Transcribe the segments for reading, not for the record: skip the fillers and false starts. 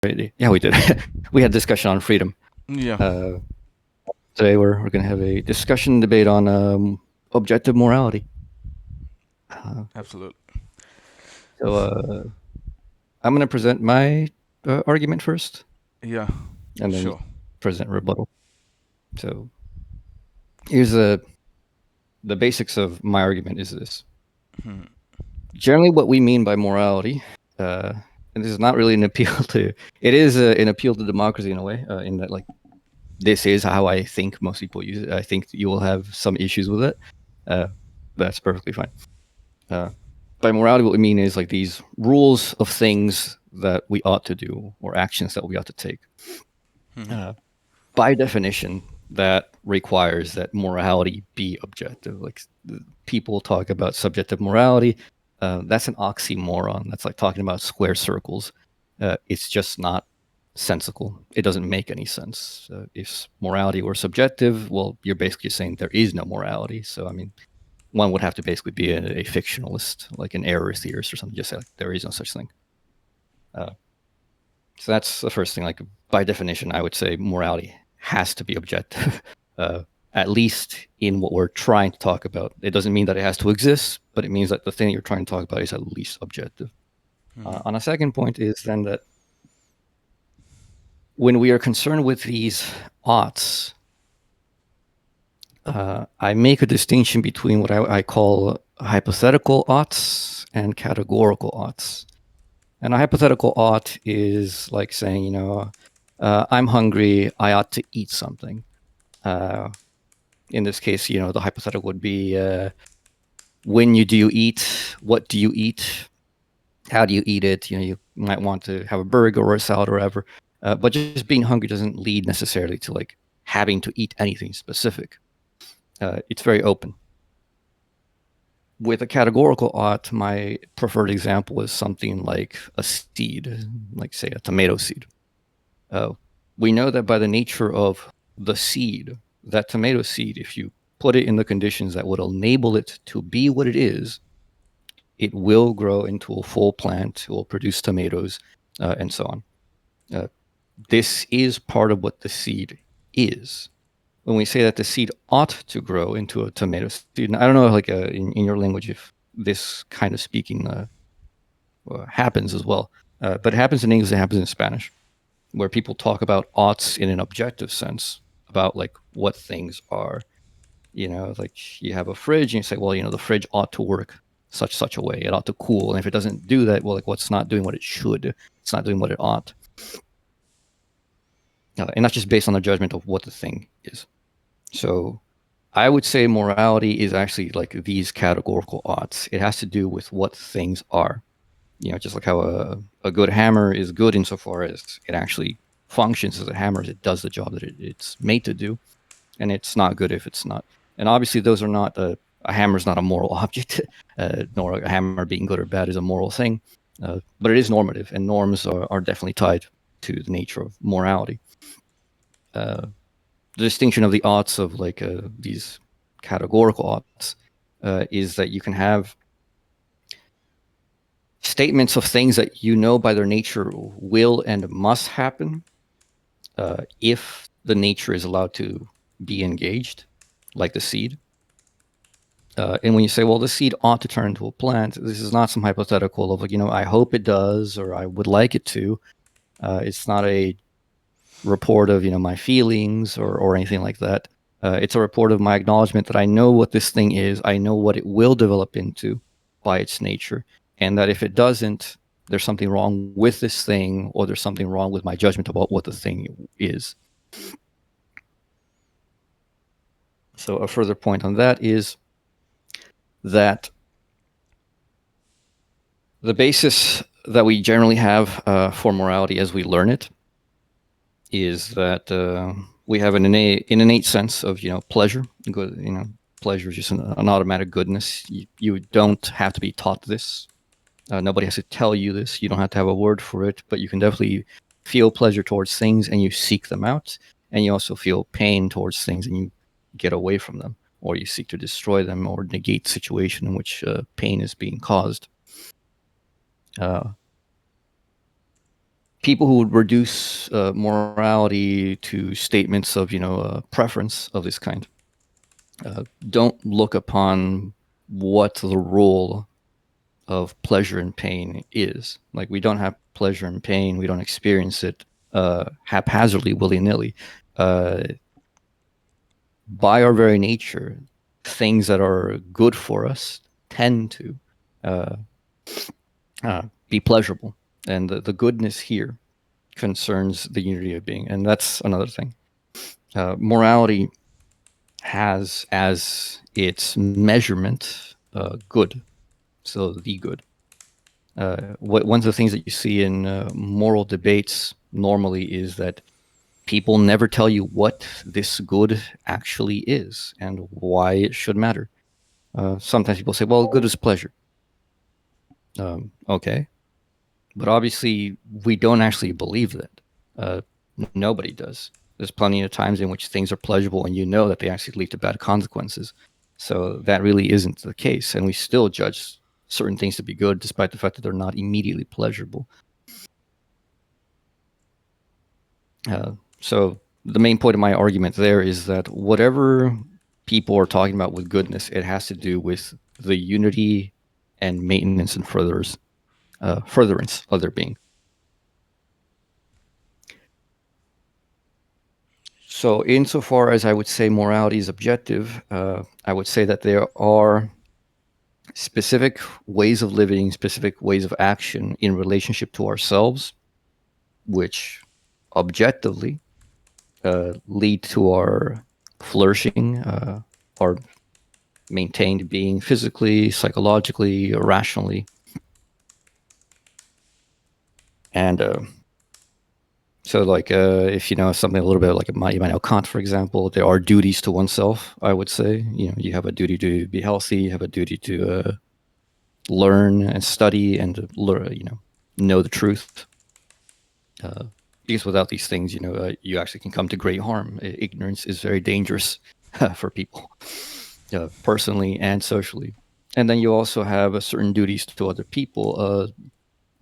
Yeah, we did. We had a discussion on freedom. Yeah, Today we're going to have a discussion debate on objective morality. absolutely. So I'm going to present my argument first, Yeah, and then you sure. present rebuttal. So here's the basics of my argument is this. Hmm. Generally, what we mean by morality, and this is not really an appeal to, it is an appeal to democracy in a way, in that like this is how I think most people use it. I think you will have some issues with it. Uh, that's perfectly fine. Uh, by morality, what we mean is like these rules of things that we ought to do or actions that we ought to take. Hmm. Uh, by definition, that requires that morality be objective. Like people talk about subjective morality. That's an oxymoron. That's like talking about square circles. It's just not sensical. It doesn't make any sense. If morality were subjective, well, you're basically saying there is no morality. So, I mean, one would have to basically be a fictionalist, like an error theorist or something, just say like, there is no such thing. Uh, so that's the first thing. Like by definition, I would say morality has to be objective, at least in what we're trying to talk about. It doesn't mean that it has to exist, but it means that the thing you're trying to talk about is at least objective. Hmm. On a second point is then that when we are concerned with these oughts, I make a distinction between what I call hypothetical oughts and categorical oughts. And a hypothetical ought is like saying, I'm hungry, I ought to eat something. Uh, in this case, the hypothetical would be when do you eat? What do you eat? How do you eat it? You might want to have a burger or a salad or whatever. But just being hungry doesn't lead necessarily to like having to eat anything specific. It's very open. With a categorical ought, my preferred example is something like a seed, like say a tomato seed. Uh, we know that by the nature of the seed, that tomato seed, if you put it in the conditions that would enable it to be what it is, it will grow into a full plant, it will produce tomatoes, and so on. Uh, this is part of what the seed is. When we say that the seed ought to grow into a tomato seed, I don't know, like in your language, if this kind of speaking happens as well, but it happens in English, it happens in Spanish, where people talk about oughts in an objective sense about like what things are. Like you have a fridge and you say, well, the fridge ought to work such a way. It ought to cool. And if it doesn't do that, well, like what's not doing what it should? It's not doing what it ought. And that's just based on the judgment of what the thing is. So I would say morality is actually like these categorical oughts. It has to do with what things are. Just like how a good hammer is good insofar as it actually functions as a hammer, it does the job that it's made to do, and it's not good if it's not. And obviously, those are not a hammer is not a moral object, nor a hammer being good or bad is a moral thing, but it is normative, and norms are definitely tied to the nature of morality. The distinction of the oughts of like these categorical oughts is that you can have statements of things that by their nature will and must happen if the nature is allowed to be engaged, like the seed. And when you say, well, the seed ought to turn into a plant, this is not some hypothetical of like, I hope it does or I would like it to. It's not a report of, my feelings or anything like that. It's a report of my acknowledgement that I know what this thing is. I know what it will develop into by its nature. And that if it doesn't, there's something wrong with this thing or there's something wrong with my judgment about what the thing is. So a further point on that is that the basis that we generally have for morality as we learn it is that we have an innate sense of pleasure. Pleasure is just an automatic goodness. You don't have to be taught this. Nobody has to tell you this. You don't have to have a word for it, but you can definitely feel pleasure towards things and you seek them out. And you also feel pain towards things and you get away from them, or you seek to destroy them or negate the situation in which pain is being caused. Uh, people who would reduce morality to statements of, preference of this kind, don't look upon what the role of pleasure and pain is. Like, we don't have pleasure and pain. We don't experience it haphazardly, willy-nilly. Uh, by our very nature, things that are good for us tend to uh, be pleasurable. And the goodness here concerns the unity of being. And that's another thing. Morality has as its measurement good, so the good. One of the things that you see in moral debates normally is that people never tell you what this good actually is and why it should matter. Sometimes people say, well, good is pleasure. Okay. But obviously, we don't actually believe that. Uh, Nobody does. There's plenty of times in which things are pleasurable and you know that they actually lead to bad consequences. So that really isn't the case. And we still judge certain things to be good despite the fact that they're not immediately pleasurable. So the main point of my argument there is that whatever people are talking about with goodness, it has to do with the unity and maintenance and furtherance of their being. So, insofar as I would say morality is objective, I would say that there are specific ways of living, specific ways of action in relationship to ourselves, which objectively lead to our flourishing, our maintained being physically, psychologically, rationally. And so, like, if you know something a little bit like you might know Kant, for example, there are duties to oneself. I would say, you have a duty to be healthy, you have a duty to learn and study and to learn, know the truth. Because without these things, you actually can come to great harm. Ignorance is very dangerous for people, personally and socially. And then you also have certain duties to other people,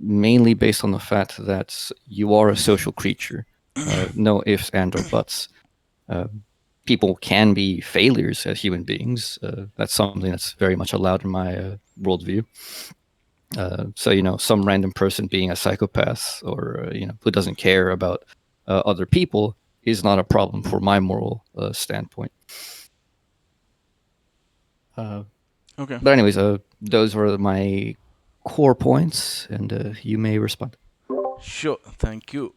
mainly based on the fact that you are a social creature. No ifs and or buts. Uh, People can be failures as human beings. That's something that's very much allowed in my worldview. So, some random person being a psychopath or, who doesn't care about other people is not a problem for my moral standpoint. Okay. But anyways, those were my core points, and you may respond. Sure. Thank you.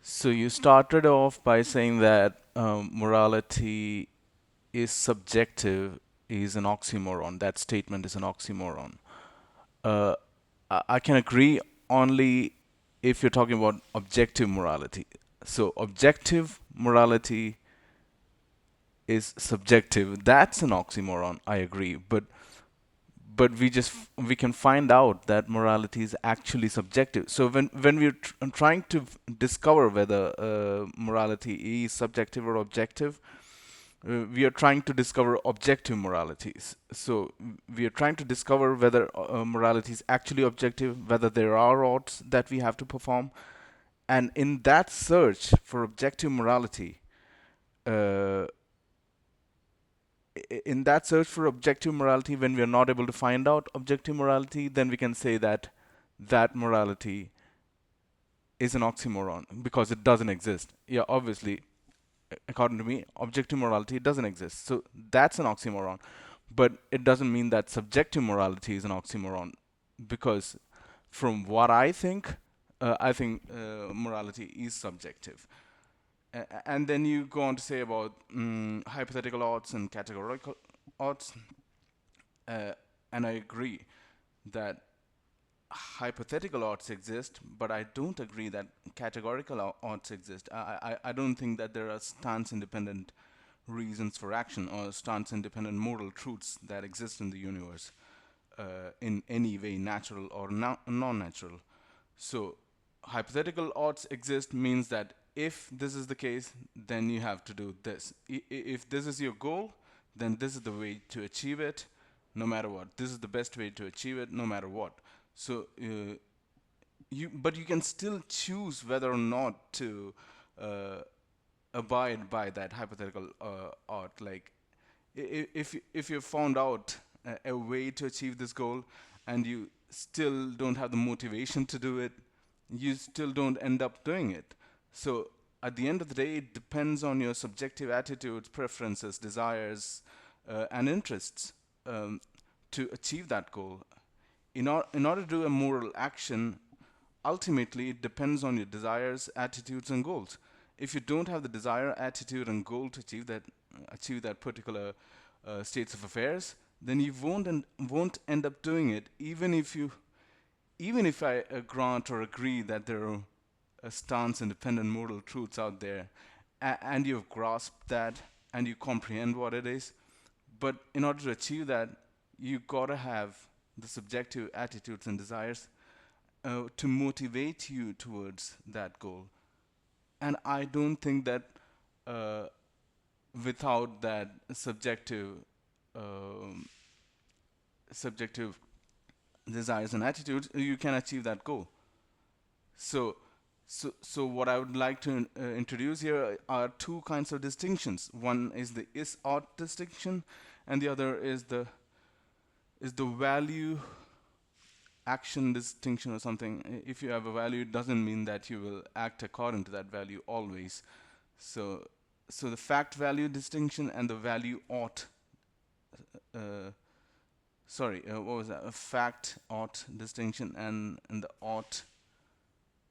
So you started off by saying that morality is subjective is an oxymoron. That statement is an oxymoron. Uh, I can agree only if you're talking about objective morality. So objective morality is subjective. That's an oxymoron. I agree, but we can find out that morality is actually subjective. So when we're trying to discover whether morality is subjective or objective, we are trying to discover objective moralities. So we are trying to discover whether morality is actually objective, whether there are odds that we have to perform, and in that search for objective morality, uh, in that search for objective morality, when we are not able to find out objective morality, then we can say that that morality is an oxymoron because it doesn't exist. Yeah, obviously, according to me, objective morality doesn't exist. So that's an oxymoron. But it doesn't mean that subjective morality is an oxymoron because from what I think morality is subjective. And then you go on to say about hypothetical odds and categorical odds. Uh, and I agree that hypothetical odds exist, but I don't agree that categorical odds exist. I don't think that there are stance independent reasons for action or stance independent moral truths that exist in the universe in any way, natural or non natural. So, hypothetical odds exist means that if this is the case, then you have to do this. If this is your goal, then this is the way to achieve it, no matter what. This is the best way to achieve it, no matter what. So, but you can still choose whether or not to uh, abide by that hypothetical art. Like, if you found out a way to achieve this goal and you still don't have the motivation to do it, you still don't end up doing it. So at the end of the day, it depends on your subjective attitudes, preferences, desires, and interests to achieve that goal. In order to do a moral action, ultimately it depends on your desires, attitudes, and goals. If you don't have the desire, attitude, and goal to achieve that particular states of affairs, then you won't end up doing it, even if I grant or agree that there are stance independent moral truths out there, and you've grasped that and you comprehend what it is. But in order to achieve that, you gotta have the subjective attitudes and desires to motivate you towards that goal. And I don't think that uh, without that um, subjective desires and attitudes, you can achieve that goal. So, so what I would like to introduce here are two kinds of distinctions. One is the is-ought distinction, and the other is the value action distinction or something. If you have a value, it doesn't mean that you will act according to that value always. So, so the fact value distinction and the value ought. Uh, what was that? A fact ought distinction and the ought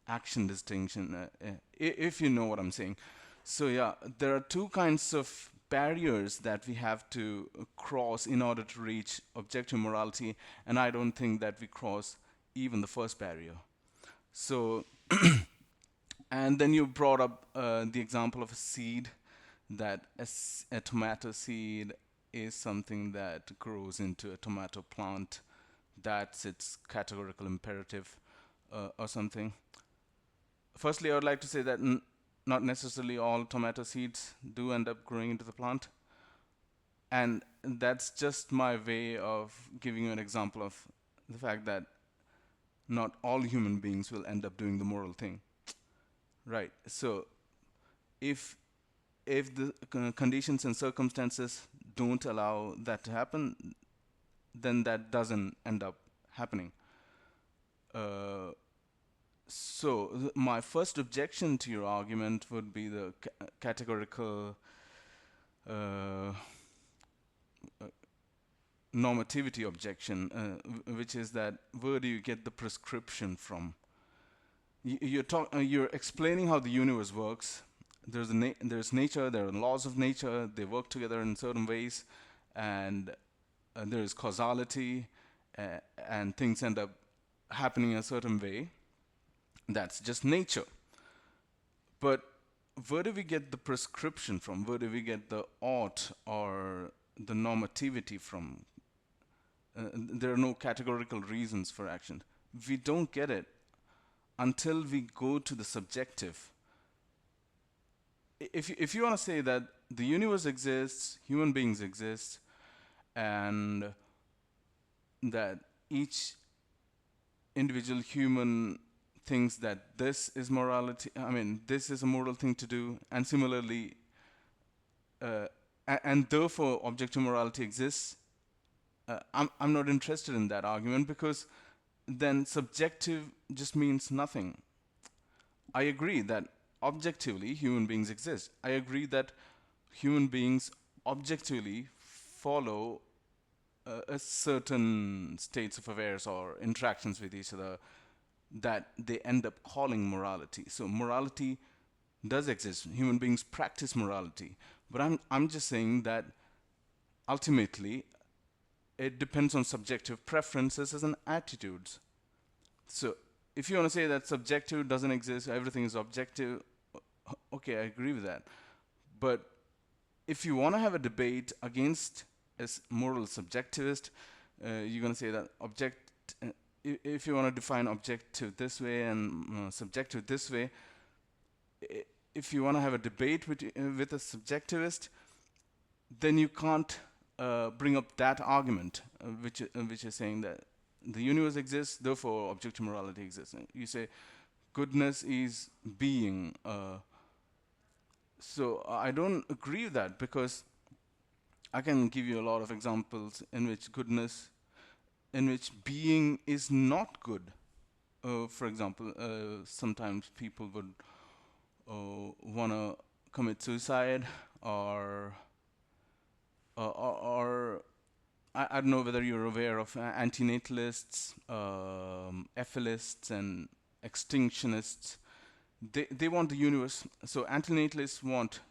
action distinction, if you know what I'm saying. So yeah, there are two kinds of barriers that we have to cross in order to reach objective morality, and I don't think that we cross even the first barrier. So, and then you brought up the example of a seed, that a tomato seed is something that grows into a tomato plant. That's its categorical imperative or something. Firstly, I would like to say that not necessarily all tomato seeds do end up growing into the plant. And that's just my way of giving you an example of the fact that not all human beings will end up doing the moral thing. Right. So if the conditions and circumstances don't allow that to happen, then that doesn't end up happening. Uh, So, my first objection to your argument would be the categorical uh, normativity objection, which is that where do you get the prescription from? You're explaining how the universe works. There's nature, there are laws of nature, they work together in certain ways, and there is causality, and things end up happening a certain way. That's just nature. But where do we get the prescription from? Where do we get the ought or the normativity from? There are no categorical reasons for action. We don't get it until we go to the subjective. If you want to say that the universe exists, human beings exist, and that each individual human thinks that this is morality, I mean, this is a moral thing to do, and similarly, and therefore objective morality exists, I'm not interested in that argument, because then subjective just means nothing. I agree that objectively human beings exist. I agree that human beings objectively follow a certain states of affairs or interactions with each other that they end up calling morality. So morality does exist. Human beings practice morality. But I'm just saying that ultimately it depends on subjective preferences and attitudes. So if you want to say that subjective doesn't exist, everything is objective, okay, I agree with that. But if you want to have a debate against a moral subjectivist, you're going to say that if you want to define objective this way and subjective this way, if you want to have a debate with a subjectivist, then you can't bring up that argument, which is saying that the universe exists, therefore objective morality exists. You say goodness is being. So I don't agree with that, because I can give you a lot of examples in which in which being is not good. For example, sometimes people would want to commit suicide, or or I don't know whether you're aware of antinatalists, ethilists, and extinctionists. They want the universe. So antinatalists want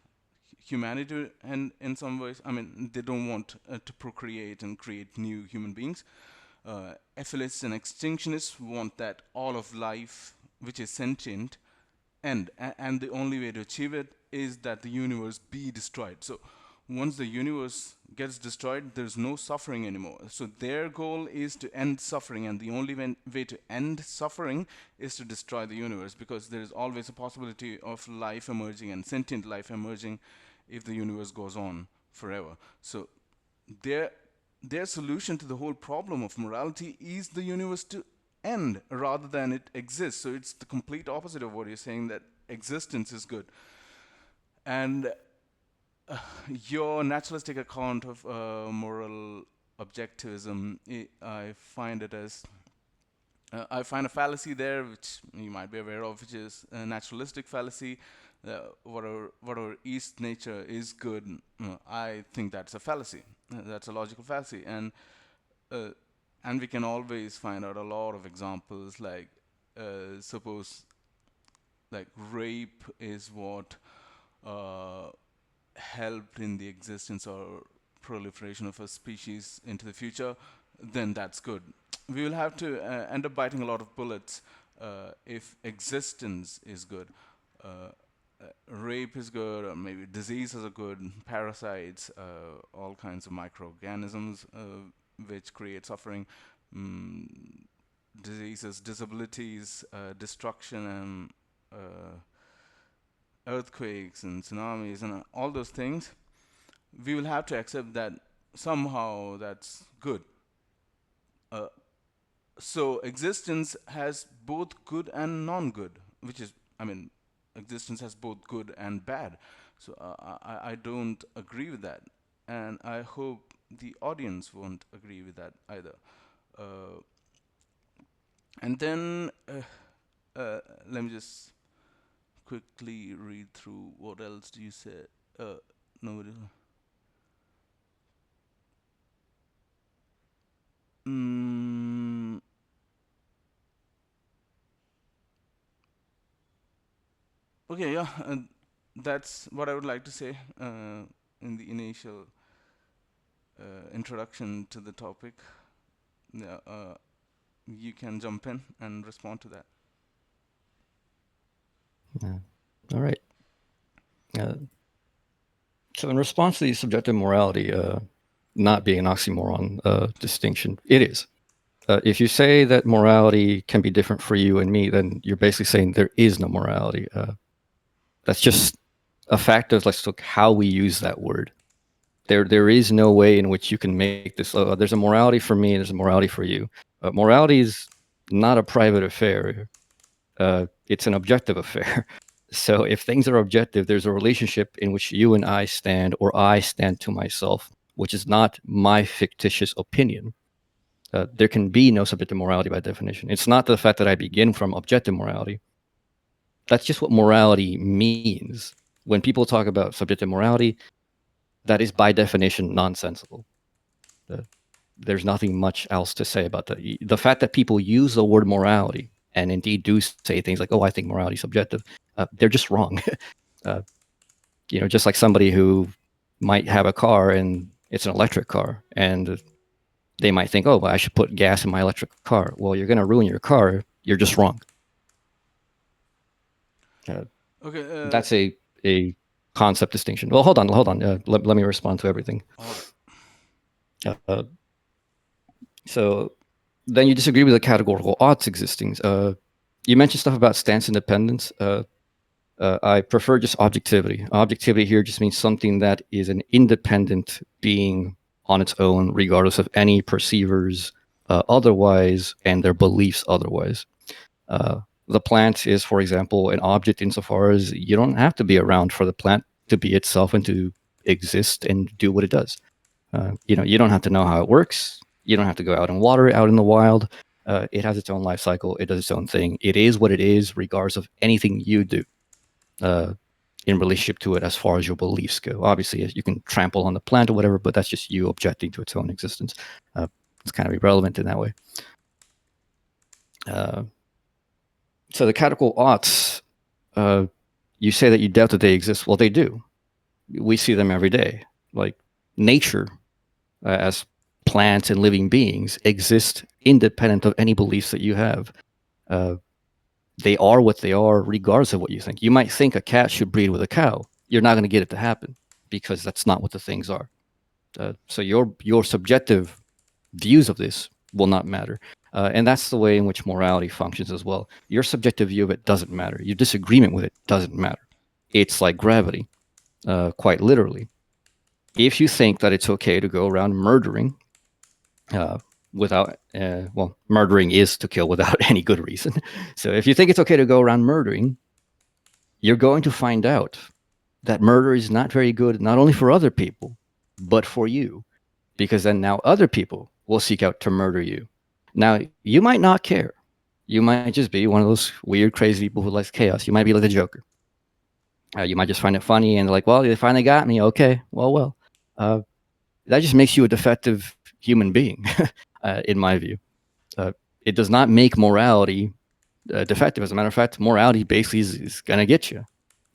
humanity, and in some ways, I mean, they don't want to procreate and create new human beings. Ethilists and extinctionists want that all of life, which is sentient, end, and the only way to achieve it is that the universe be destroyed. So once the universe gets destroyed, there's no suffering anymore. So their goal is to end suffering, and the only way to end suffering is to destroy the universe, because there is always a possibility of life emerging, and sentient life emerging, if the universe goes on forever. So their their solution to the whole problem of morality is the universe to end rather than it exists. So it's the complete opposite of what you're saying, that existence is good. And your naturalistic account of moral objectivism, I find it as I find a fallacy there, which you might be aware of, which is a naturalistic fallacy. Whatever East nature is good, I think that's a fallacy. That's a logical fallacy, uh, and we can always find out a lot of examples. Like, suppose, like rape is what uh, helped in the existence or proliferation of a species into the future, then that's good. We will have to end up biting a lot of bullets if existence is good. Uh, Rape is good, or maybe diseases are good, parasites, all kinds of microorganisms which create suffering, mm, diseases, disabilities, destruction, and earthquakes and tsunamis and all those things. We will have to accept that somehow that's good. Uh, so existence has both good and non-good, which is, I mean, existence has both good and bad. So I don't agree with that, and I hope the audience won't agree with that either. Uh, and then let me just quickly read through what else do you say. No. Mm, okay, yeah, that's what I would like to say in the initial introduction to the topic. Yeah, you can jump in and respond to that. Yeah. All right. Uh, so in response to the subjective morality not being an oxymoron distinction, it is. If you say that morality can be different for you and me, then you're basically saying there is no morality. That's just a fact of like how we use that word. There is no way in which you can make this. There's a morality for me. There's a morality for you. Morality is not a private affair. It's an objective affair. So if things are objective, there's a relationship in which you and I stand, or I stand to myself, which is not my fictitious opinion. There can be no subjective morality by definition. It's not the fact that I begin from objective morality. That's just what morality means. When people talk about subjective morality, that is by definition nonsensical. Uh, there's nothing much else to say about that. The fact that people use the word morality and indeed do say things like, "Oh, I think morality is subjective," they're just wrong. uh, just like somebody who might have a car and it's an electric car, and they might think, "Oh, well, I should put gas in my electric car." Well, you're going to ruin your car. You're just wrong. Uh, Okay. that's a concept distinction. Well, hold on. Let me respond to everything. All right. So then you disagree with the categorical odds existing. You mentioned stuff about stance independence. I prefer just objectivity. Objectivity here just means something that is an independent being on its own, regardless of any perceivers otherwise and their beliefs otherwise. The plant is, for example, an object insofar as you don't have to be around for the plant to be itself and to exist and do what it does. You don't have to know how it works. You don't have to go out and water it out in the wild. It has its own life cycle. It does its own thing. It is what it is, regardless of anything you do in relationship to it as far as your beliefs go. Obviously, you can trample on the plant or whatever, but that's just you objecting to its own existence. It's kind of irrelevant in that way. So the catechol oughts, you say that you doubt that they exist. Well, they do. We see them every day. Like nature, as plants and living beings, exist independent of any beliefs that you have. They are what they are, regardless of what you think. You might think a cat should breed with a cow. You're not going to get it to happen because that's not what the things are. So your subjective views of this will not matter. And that's the way in which morality functions as well. Your subjective view of it doesn't matter. Your disagreement with it doesn't matter. It's like gravity, quite literally. If you think that it's okay to go around murdering without, murdering is to kill without any good reason. So if you think it's okay to go around murdering, you're going to find out that murder is not very good, not only for other people, but for you. Because then now other people will seek out to murder you. Now, you might not care. You might just be one of those weird, crazy people who likes chaos. You might be like the Joker. You might just find it funny and like, well, they finally got me. Okay, well. That just makes you a defective human being, in my view. It does not make morality defective. As a matter of fact, morality basically is going to get you.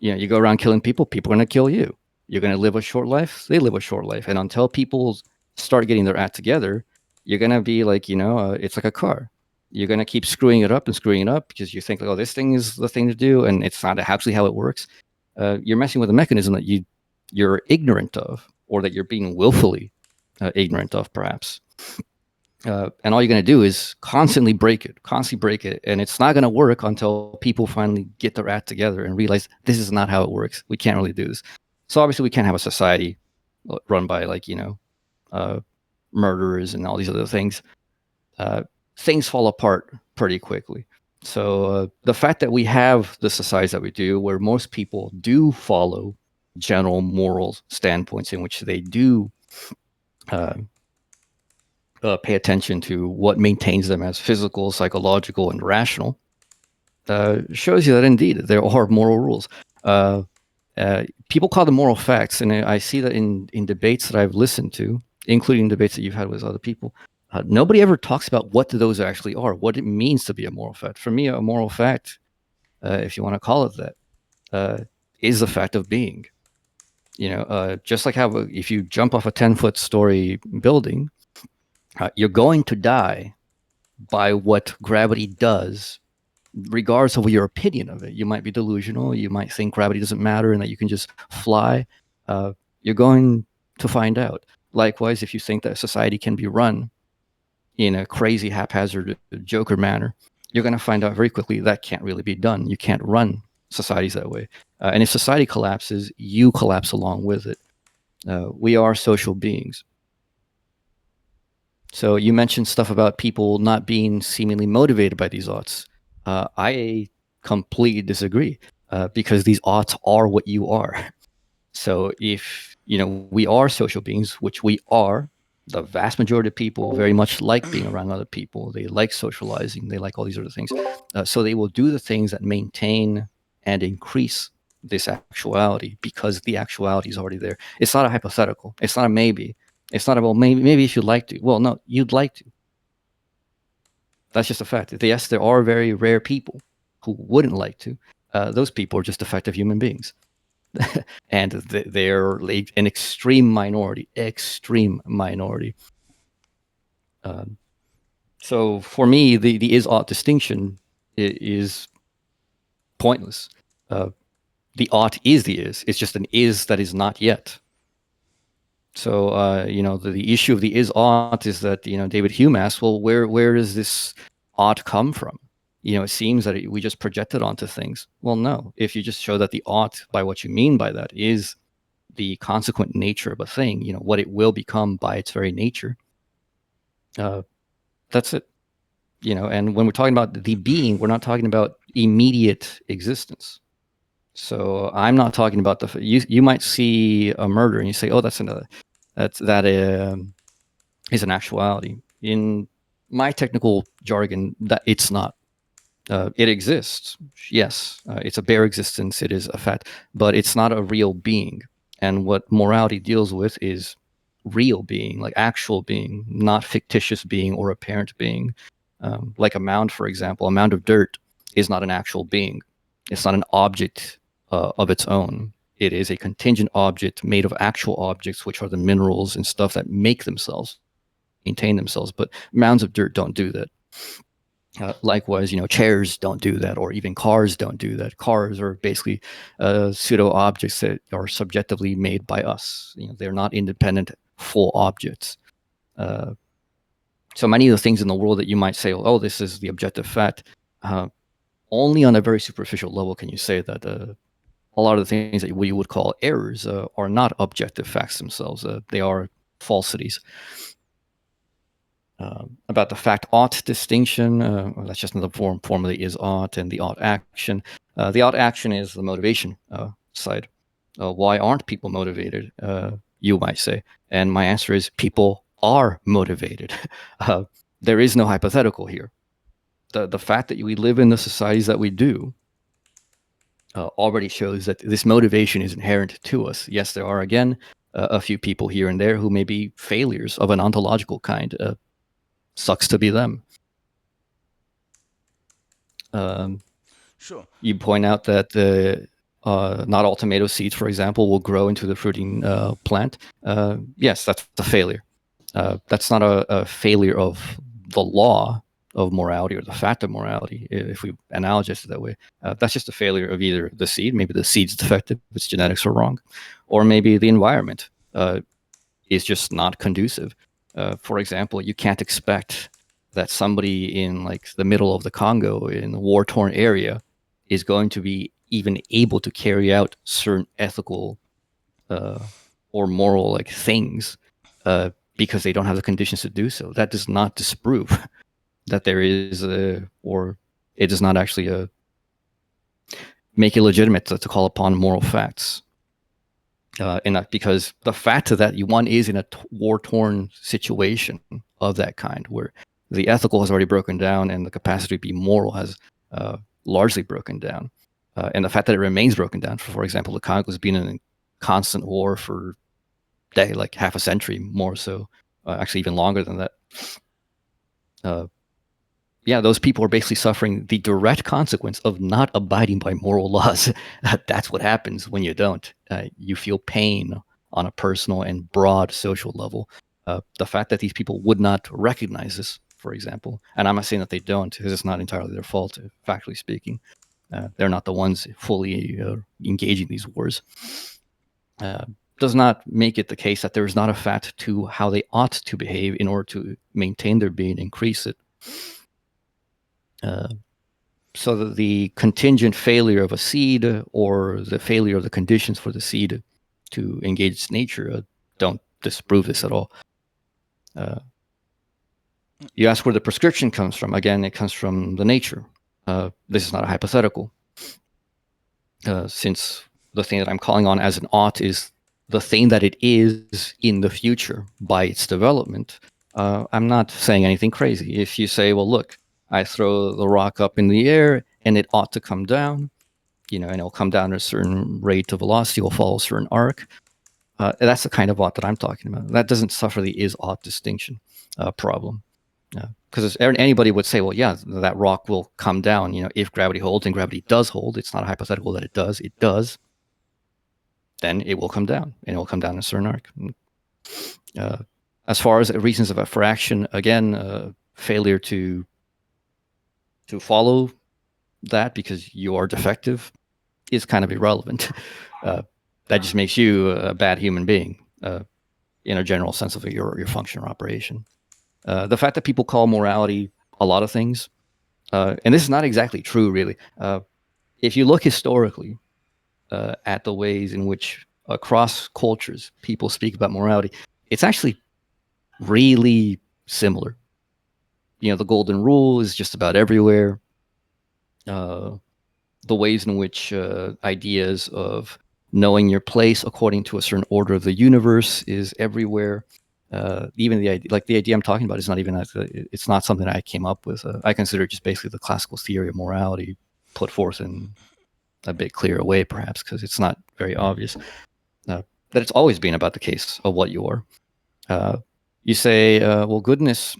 You go around killing people, people are going to kill you. You're going to live a short life, they live a short life. And until people start getting their act together, you're going to be like, it's like a car. You're going to keep screwing it up because you think, like, oh, this thing is the thing to do, and it's not actually how it works. You're messing with a mechanism that you're ignorant of, or that you're being willfully ignorant of, perhaps. And all you're going to do is constantly break it. And it's not going to work until people finally get their act together and realize this is not how it works. We can't really do this. So obviously we can't have a society run by murderers and all these other things. Things fall apart pretty quickly. So the fact that we have the societies that we do, where most people do follow general moral standpoints, in which they do pay attention to what maintains them as physical, psychological, and rational, shows you that indeed there are moral rules. People call them moral facts, and I see that in debates that I've listened to, including debates that you've had with other people. Nobody ever talks about what those actually are, what it means to be a moral fact. For me, a moral fact, if you want to call it that, is the fact of being. Just like how if you jump off a 10-foot story building, you're going to die by what gravity does, regardless of your opinion of it. You might be delusional. You might think gravity doesn't matter and that you can just fly. You're going to find out. Likewise, if you think that society can be run in a crazy, haphazard Joker manner, you're going to find out very quickly that can't really be done. You can't run societies that way. And if society collapses, you collapse along with it. We are social beings. So you mentioned stuff about people not being seemingly motivated by these oughts. I completely disagree, because these oughts are what you are. So if, we are social beings, which we are, the vast majority of people very much like being around other people. They like socializing. They like all these other things. So they will do the things that maintain and increase this actuality, because the actuality is already there. It's not a hypothetical. It's not a maybe. It's not about maybe if you'd like to. Well, no, you'd like to. That's just a fact. Yes, there are very rare people who wouldn't like to. Those people are just defective human beings. And they're like an extreme minority. So for me, the is-ought distinction is pointless. The ought is the is. It's just an is that is not yet. So, the issue of the is-ought is that, David Hume asked, well, where does this ought come from? It seems that we just project it onto things. Well, no. If you just show that the ought, by what you mean by that, is the consequent nature of a thing, what it will become by its very nature, That's it. And when we're talking about the being, we're not talking about immediate existence. So I'm not talking about you might see a murder and you say, oh, that is an actuality. In my technical jargon, that it's not. It exists, yes. It's a bare existence. It is a fact, but it's not a real being. And what morality deals with is real being, like actual being, not fictitious being or apparent being. Like a mound, for example, a mound of dirt is not an actual being. It's not an object of its own. It is a contingent object made of actual objects, which are the minerals and stuff that make themselves, maintain themselves. But mounds of dirt don't do that. Likewise, chairs don't do that, or even cars don't do that. Cars are basically pseudo objects that are subjectively made by us. They're not independent, full objects. So many of the things in the world that you might say, oh, this is the objective fact, only on a very superficial level can you say that a lot of the things that we would call errors are not objective facts themselves. They are falsities. About the fact ought distinction, that's just another form of the is ought and the ought action. The ought action is the motivation side. Why aren't people motivated, you might say? And my answer is people are motivated. There is no hypothetical here. The fact that we live in the societies that we do already shows that this motivation is inherent to us. Yes, there are, again, a few people here and there who may be failures of an ontological kind. Sucks to be them. Sure. You point out that not all tomato seeds, for example, will grow into the fruiting plant. Yes, that's a failure. That's not a failure of the law of morality or the fact of morality, if we analogize it that way. That's just a failure of either the seed, maybe the seed's defective, its genetics are wrong, or maybe the environment is just not conducive. For example, you can't expect that somebody in like the middle of the Congo in a war-torn area is going to be even able to carry out certain ethical or moral like things because they don't have the conditions to do so. That does not disprove that there is or it does not actually make it legitimate to call upon moral facts. And that because the fact that one is in a war-torn situation of that kind, where the ethical has already broken down and the capacity to be moral has largely broken down, and the fact that it remains broken down. For example, the Congo has been in a constant war for like half a century, more so, actually even longer than that. Yeah, those people are basically suffering the direct consequence of not abiding by moral laws. That's what happens when you don't. You feel pain on a personal and broad social level. The fact that these people would not recognize this, for example, and I'm not saying that they don't, because it's not entirely their fault, factually speaking. They're not the ones fully engaging these wars. Does not make it the case that there is not a fact to how they ought to behave in order to maintain their being, increase it. So that the contingent failure of a seed or the failure of the conditions for the seed to engage its nature don't disprove this at all. You ask where the prescription comes from. Again, it comes from the nature. This is not a hypothetical. Since the thing that I'm calling on as an ought is the thing that it is in the future by its development, I'm not saying anything crazy. If you say, well, look, I throw the rock up in the air and it ought to come down, and it'll come down at a certain rate of velocity, will follow a certain arc. That's the kind of ought that I'm talking about. That doesn't suffer the is ought distinction problem. Because anybody would say, well, yeah, that rock will come down, if gravity holds, and gravity does hold. It's not a hypothetical that it does. It does. Then it will come down, and it will come down in a certain arc. As far as reasons for action, again, failure to follow that because you are defective is kind of irrelevant. That just makes you a bad human being in a general sense of your function or operation. The fact that people call morality a lot of things, and this is not exactly true, really. If you look historically at the ways in which across cultures people speak about morality, it's actually really similar. the golden rule is just about everywhere. The ways in which ideas of knowing your place according to a certain order of the universe is everywhere. Even the idea I'm talking about is not even it's not something I came up with. I consider it just basically the classical theory of morality put forth in a bit clearer way, perhaps, because it's not very obvious that it's always been about the case of what you are. You say, well, goodness.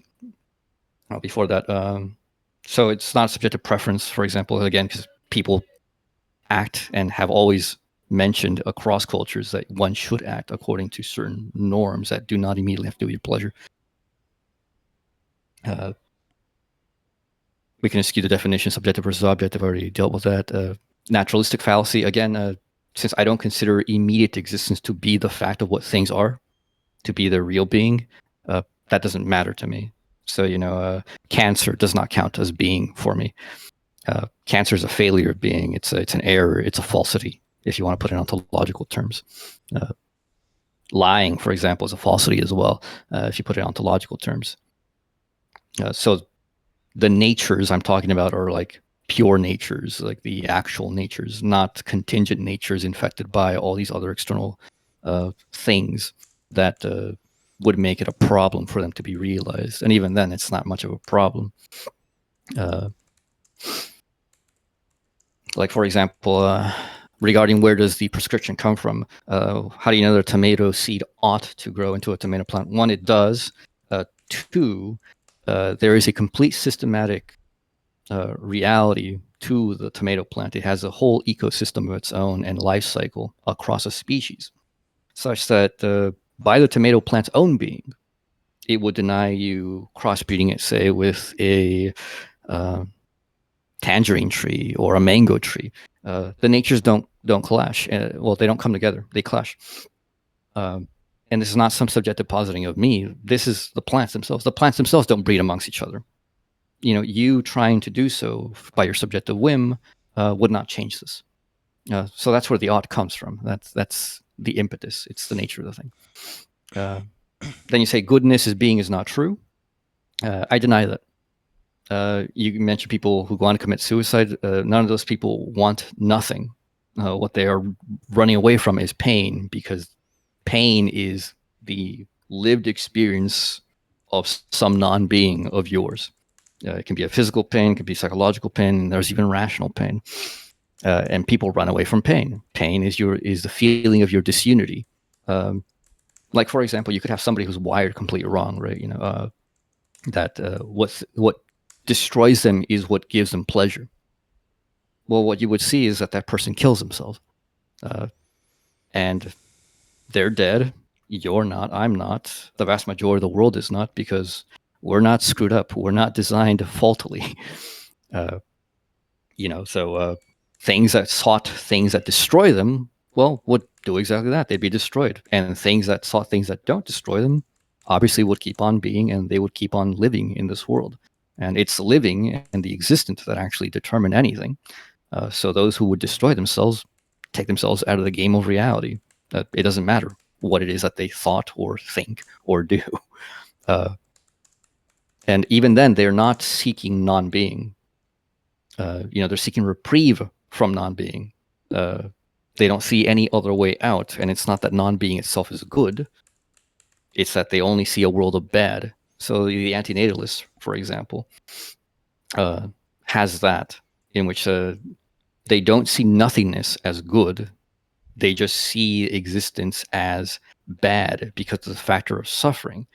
Before that, so it's not subjective preference, for example, again, because people act and have always mentioned across cultures that one should act according to certain norms that do not immediately have to do with your pleasure. We can eschew the definition subjective versus objective. I already dealt with that. Naturalistic fallacy, again, since I don't consider immediate existence to be the fact of what things are, to be their real being, that doesn't matter to me. So, cancer does not count as being for me. Cancer is a failure of being. It's an error. It's a falsity, if you want to put it in ontological terms. Lying, for example, is a falsity as well, if you put it in ontological terms. So the natures I'm talking about are like pure natures, like the actual natures, not contingent natures infected by all these other external things that would make it a problem for them to be realized. And even then, it's not much of a problem. Like, for example, regarding where does the prescription come from? How do you know that a tomato seed ought to grow into a tomato plant? One, it does. Two, there is a complete systematic reality to the tomato plant. It has a whole ecosystem of its own and life cycle across a species, such that by the tomato plant's own being, it would deny you crossbreeding it, say, with a tangerine tree or a mango tree. The natures don't clash. Well, they don't come together. They clash. And this is not some subjective positing of me. This is the plants themselves. The plants themselves don't breed amongst each other. You trying to do so by your subjective whim would not change this. So that's where the ought comes from. That's the impetus. It's the nature of the thing. Then you say goodness is being is not true. I deny that. You mentioned people who go on to commit suicide. None of those people want nothing. What they are running away from is pain, because pain is the lived experience of some non-being of yours. It can be a physical pain, it can be psychological pain, and there's even rational pain. And people run away from pain. Pain is the feeling of your disunity. Like, for example, you could have somebody who's wired completely wrong, right? That what destroys them is what gives them pleasure. Well, what you would see is that person kills himself, and they're dead. You're not. I'm not. The vast majority of the world is not, because we're not screwed up. We're not designed faultily. So things that destroy them, well, would do exactly that. They'd be destroyed. And things that don't destroy them obviously would keep on being, and they would keep on living in this world. And it's living and the existence that actually determine anything. So those who would destroy themselves take themselves out of the game of reality. It doesn't matter what it is that they thought or think or do. And even then, they're not seeking non-being. They're seeking reprieve from non-being. They don't see any other way out. And it's not that non-being itself is good. It's that they only see a world of bad. So the antinatalist, for example, has that, in which they don't see nothingness as good. They just see existence as bad because of the factor of suffering.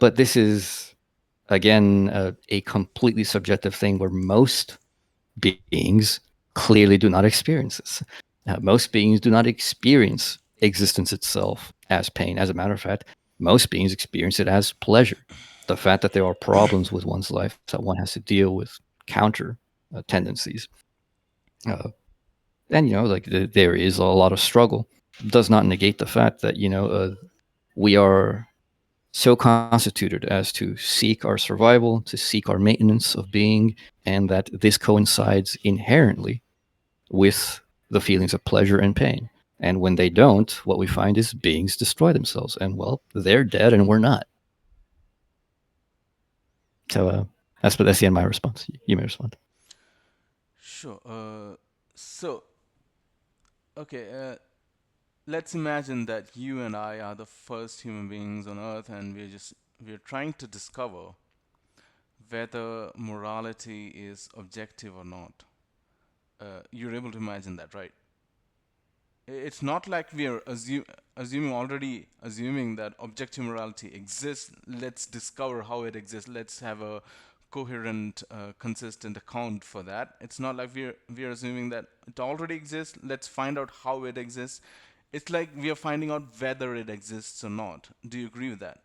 But this is, again, a completely subjective thing where most beings clearly do not experience this. Most beings do not experience existence itself as pain. As a matter of fact, most beings experience it as pleasure. The fact that there are problems with one's life that one has to deal with counter tendencies. And, there is a lot of struggle. Does not negate the fact that, we are so constituted as to seek our survival, to seek our maintenance of being, and that this coincides inherently with the feelings of pleasure and pain. And when they don't, what we find is beings destroy themselves. And, well, they're dead and we're not. So that's the end of my response. You may respond. Sure. So, okay, let's imagine that you and I are the first human beings on Earth, and we're trying to discover whether morality is objective or not. You're able to imagine that, right? It's not like we are assuming that objective morality exists. Let's discover how it exists. Let's have a coherent, consistent account for that. It's not like we're assuming that it already exists. Let's find out how it exists. It's like we are finding out whether it exists or not. Do you agree with that?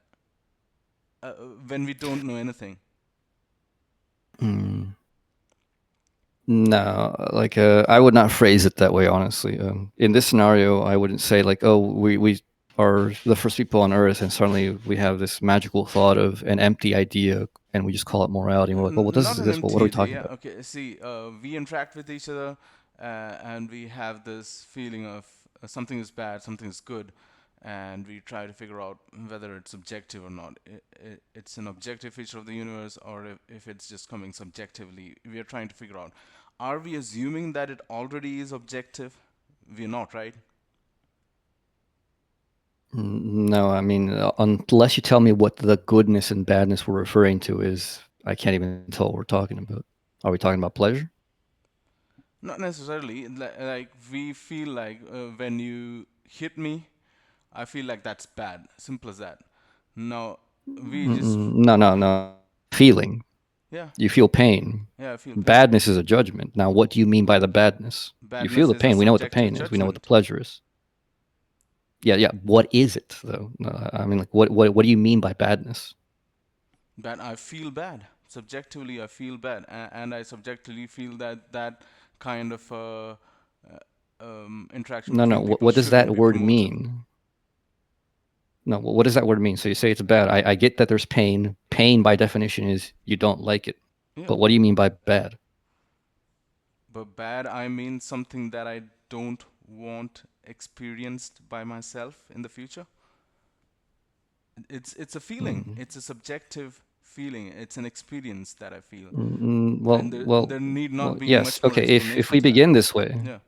When we don't know anything. No, like I would not phrase it that way. Honestly, in this scenario, I wouldn't say like, "Oh, we are the first people on Earth, and suddenly we have this magical thought of an empty idea, and we just call it morality." And we're like, "Well, what does Not an this? Well, what are empty we talking idea. about?" Okay, see, we interact with each other, and we have this feeling of something is bad, something is good, and we try to figure out whether it's objective or not. It's an objective feature of the universe, or if it's just coming subjectively. We are trying to figure out. Are we assuming that it already is objective? We're not, right? No, I mean, unless you tell me what the goodness and badness we're referring to is, I can't even tell what we're talking about. Are we talking about pleasure? Not necessarily. Like we feel like when you hit me, I feel like that's bad. Simple as that. Now we just No, no, no. Feeling. yeah, You feel pain. yeah, I feel pain. Badness is a judgment. Now, what do you mean by the badness? You feel Badness the is a pain. We know what the subjective pain is. We know what the judgment. pleasure is. Yeah, yeah. What is it though? I mean, like, what do you mean by badness? Bad. I feel bad. Subjectively, I feel bad, and I subjectively feel that that kind of interaction No, no. between people What does shouldn't that be word promoted. mean? No, what does that word mean? So you say it's bad. I get that there's pain. Pain by definition is you don't like it. Yeah, But what do you mean by bad? but bad, I mean something that I don't want experienced by myself in the future. It's a feeling. Mm, It's a subjective feeling. It's an experience that I feel, well, and there well, need not well. be Yes. much more Okay. If explanation we to that. begin this way, Yeah.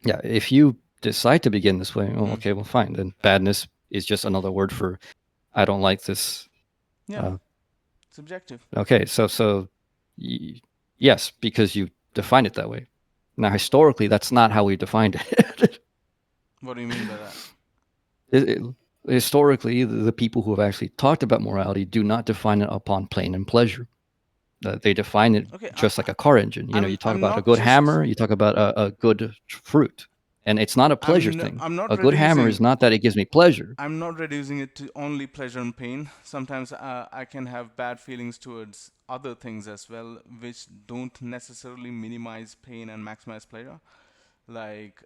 yeah. If you decide to begin this way, oh, Mm. okay. Well, fine. Then badness is just another word for I don't like this. Yeah. Uh, Subjective. okay. Yes, because you define it that way. Now, historically, that's not how we defined it. What do you mean by that? it, it historically, the people who have actually talked about morality do not define it upon pain and pleasure. They define it Okay, just like a car engine. You know, you talk I'm about a not good just hammer, you talk about a good fruit, and it's not a pleasure thing. I'm not A good hammer reducing is not that it gives me pleasure. I'm not reducing it to only pleasure and pain. Sometimes I can have bad feelings towards other things as well, which don't necessarily minimize pain and maximize pleasure. Like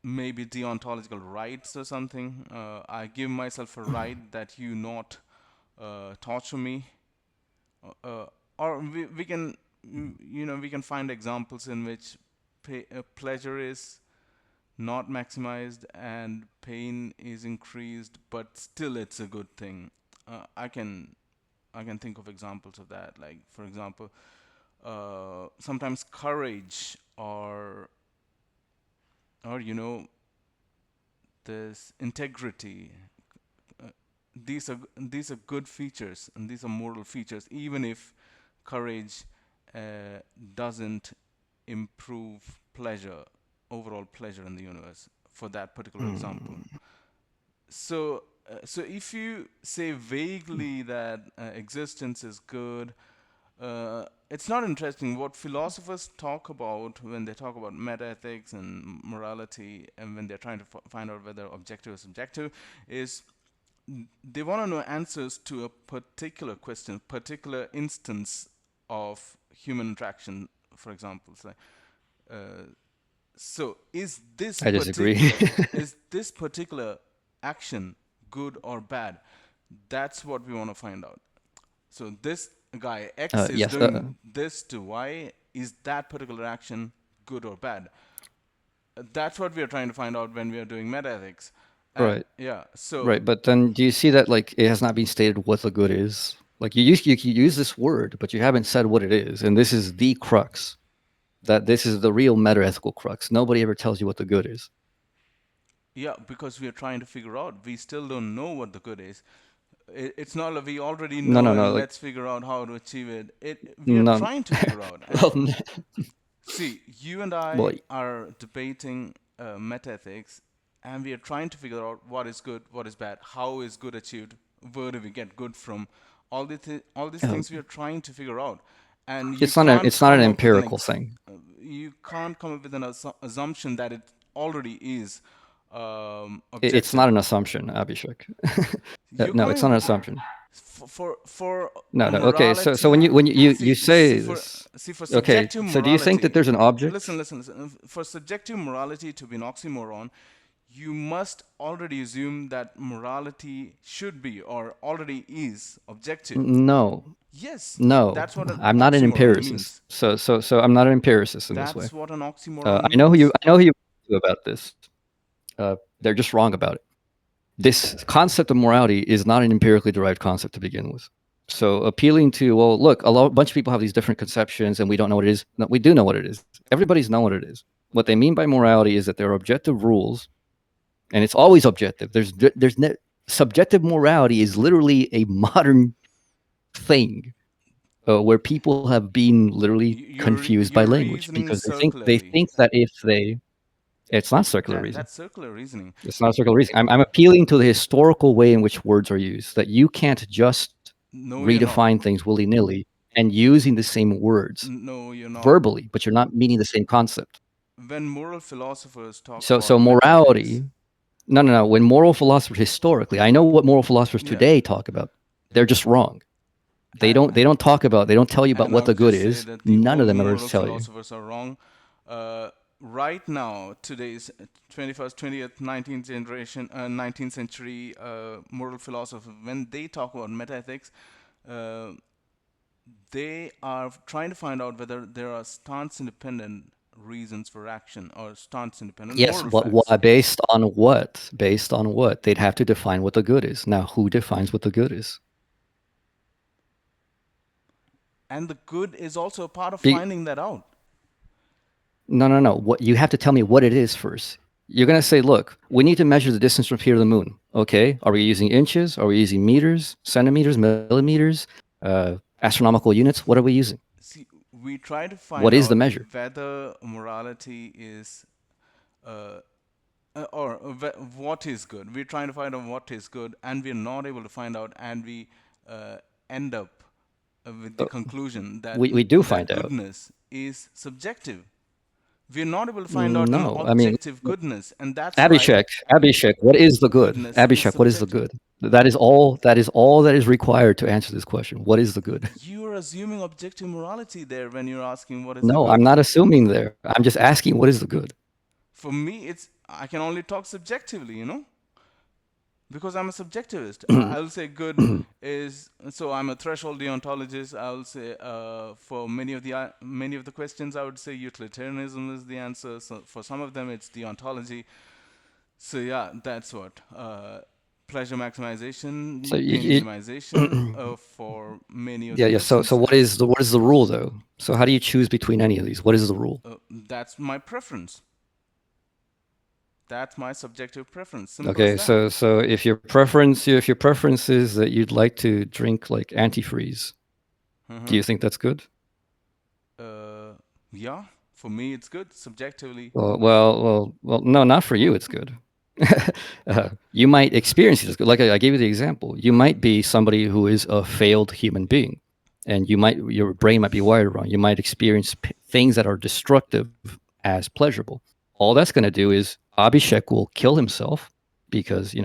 maybe deontological rights or something. I give myself a right that you not torture me, uh, or we can, we can find examples in which pleasure is not maximized and pain is increased, but still it's a good thing. I can think of examples of that. Like for example, sometimes courage or this integrity. Uh, these are good features and these are moral features, even if courage doesn't improve pleasure, overall pleasure in the universe for that particular example. Mm. So if you say vaguely that existence is good, it's not interesting. What philosophers talk about when they talk about metaethics and morality, and when they're trying to find out whether objective is subjective, is they want to know answers to a particular question, particular instance of human interaction, for example. Uh, so I disagree. is this particular action good or bad? That's what we want to find out. So this guy X is Yes. doing this to Y. Is that particular action good or bad? That's what we are trying to find out when we are doing metaethics. Right. Yeah. So Right. But then, do you see that like it has not been stated what the good is? Like you use this word, but you haven't said what it is, and this is the crux. That this is the real metaethical crux. Nobody ever tells you what the good is. Yeah, because we are trying to figure out. We still don't know what the good is. It's not like we already No, know no, no. and Like let's figure out how to achieve it. We are none. trying to figure out. And Well, see, you and well, I are debating metaethics, and we are trying to figure out what is good, what is bad, how is good achieved, where do we get good from. All these uh, things we are trying to figure out, and you it's not a, can't it's not an come up with empirical thing. you can't come up with an assumption that it already is It's not objective. an assumption, Abhishek. You're No, it's not an coming assumption. for No, no. Okay, so when morality. you See say for this, okay. subjective So do you think that morality. there's an object? Listen. For subjective morality to be an oxymoron, you must already assume that morality should be or already is objective. No, Yes, no. that's what an I'm not an oxymoron empiricist. means. So I'm not an empiricist in this way. That's what an oxymoron means. I know who you about this. They're just wrong about it. This concept of morality is not an empirically derived concept to begin with. So appealing to, well, look, bunch of people have these different conceptions and we don't know what it is. No, we do know what it is. Everybody's know what it is. What they mean by morality is that there are objective rules, and it's always objective. There's no subjective morality is literally a modern thing where people have been literally confused by You're language reasoning because they circularly. think that if they it's not circular reasoning. That's circular reasoning. It's not circular reasoning. I'm appealing to the historical way in which words are used. That you can't just No, you're not. redefine things willy nilly and using the same words No, you're not. verbally, but you're not meaning the same concept. When moral philosophers talk So about metaethics, morality. No. When moral philosophers historically, I know what moral philosophers yeah, today talk about. They're just wrong. They and don't talk about. They don't tell you about and I what the would good just say is. that the None all of the them ever moral tell you. philosophers are wrong. Right now, today's 21st, 20th, 19th generation, 19th century moral philosophers, when they talk about metaethics, uh, they are trying to find out whether there are stance independent reasons for action or stance independent Yes, moral facts. what based on what? Based on what? They'd have to define what the good is. Now, who defines what the good is? And the good is also a part of Be, finding that out. no. What you have to tell me what it is first. You're gonna say, look, we need to measure the distance from here to the moon. Okay, are we using inches? Are we using meters, centimeters, millimeters, astronomical units? What are we using? See, we try to What find is the out measure? whether morality is uh, or what is good. We're trying to find out what is good, and we're not able to find out, and we end up with the Uh, conclusion we do that find out. goodness is subjective. We're not able to find out an No, I mean, objective goodness, and that's why Abhishek, what is the good? goodness is Abhishek, what is the subjective. good? That is all. That is all that is required to answer this question. What is the good? You're assuming objective morality there when you're asking what is the No, I'm good. not assuming there. I'm just asking what is the good. For me, it's I can only talk subjectively, because I'm a subjectivist. I'll say good is so I'm a threshold deontologist. I'll say for many of the questions, I would say utilitarianism is the answer. So for some of them, it's deontology. So yeah, that's what pleasure So maximization, pain minimization for many of the yeah. So questions. what is the rule though? So how do you choose between any of these? What is the rule? That's my preference. That's my subjective preference. Simple as Okay, that. so if your preference is that you'd like to drink like antifreeze, do Hmm. you think that's good? Uh, yeah, for me it's good subjectively. No, not for you. It's good. You might experience it as good. Like I gave you the example. You might be somebody who is a failed human being, and your brain might be wired wrong. You might experience things that are destructive as pleasurable. All that's going to do is Abhishek will kill himself because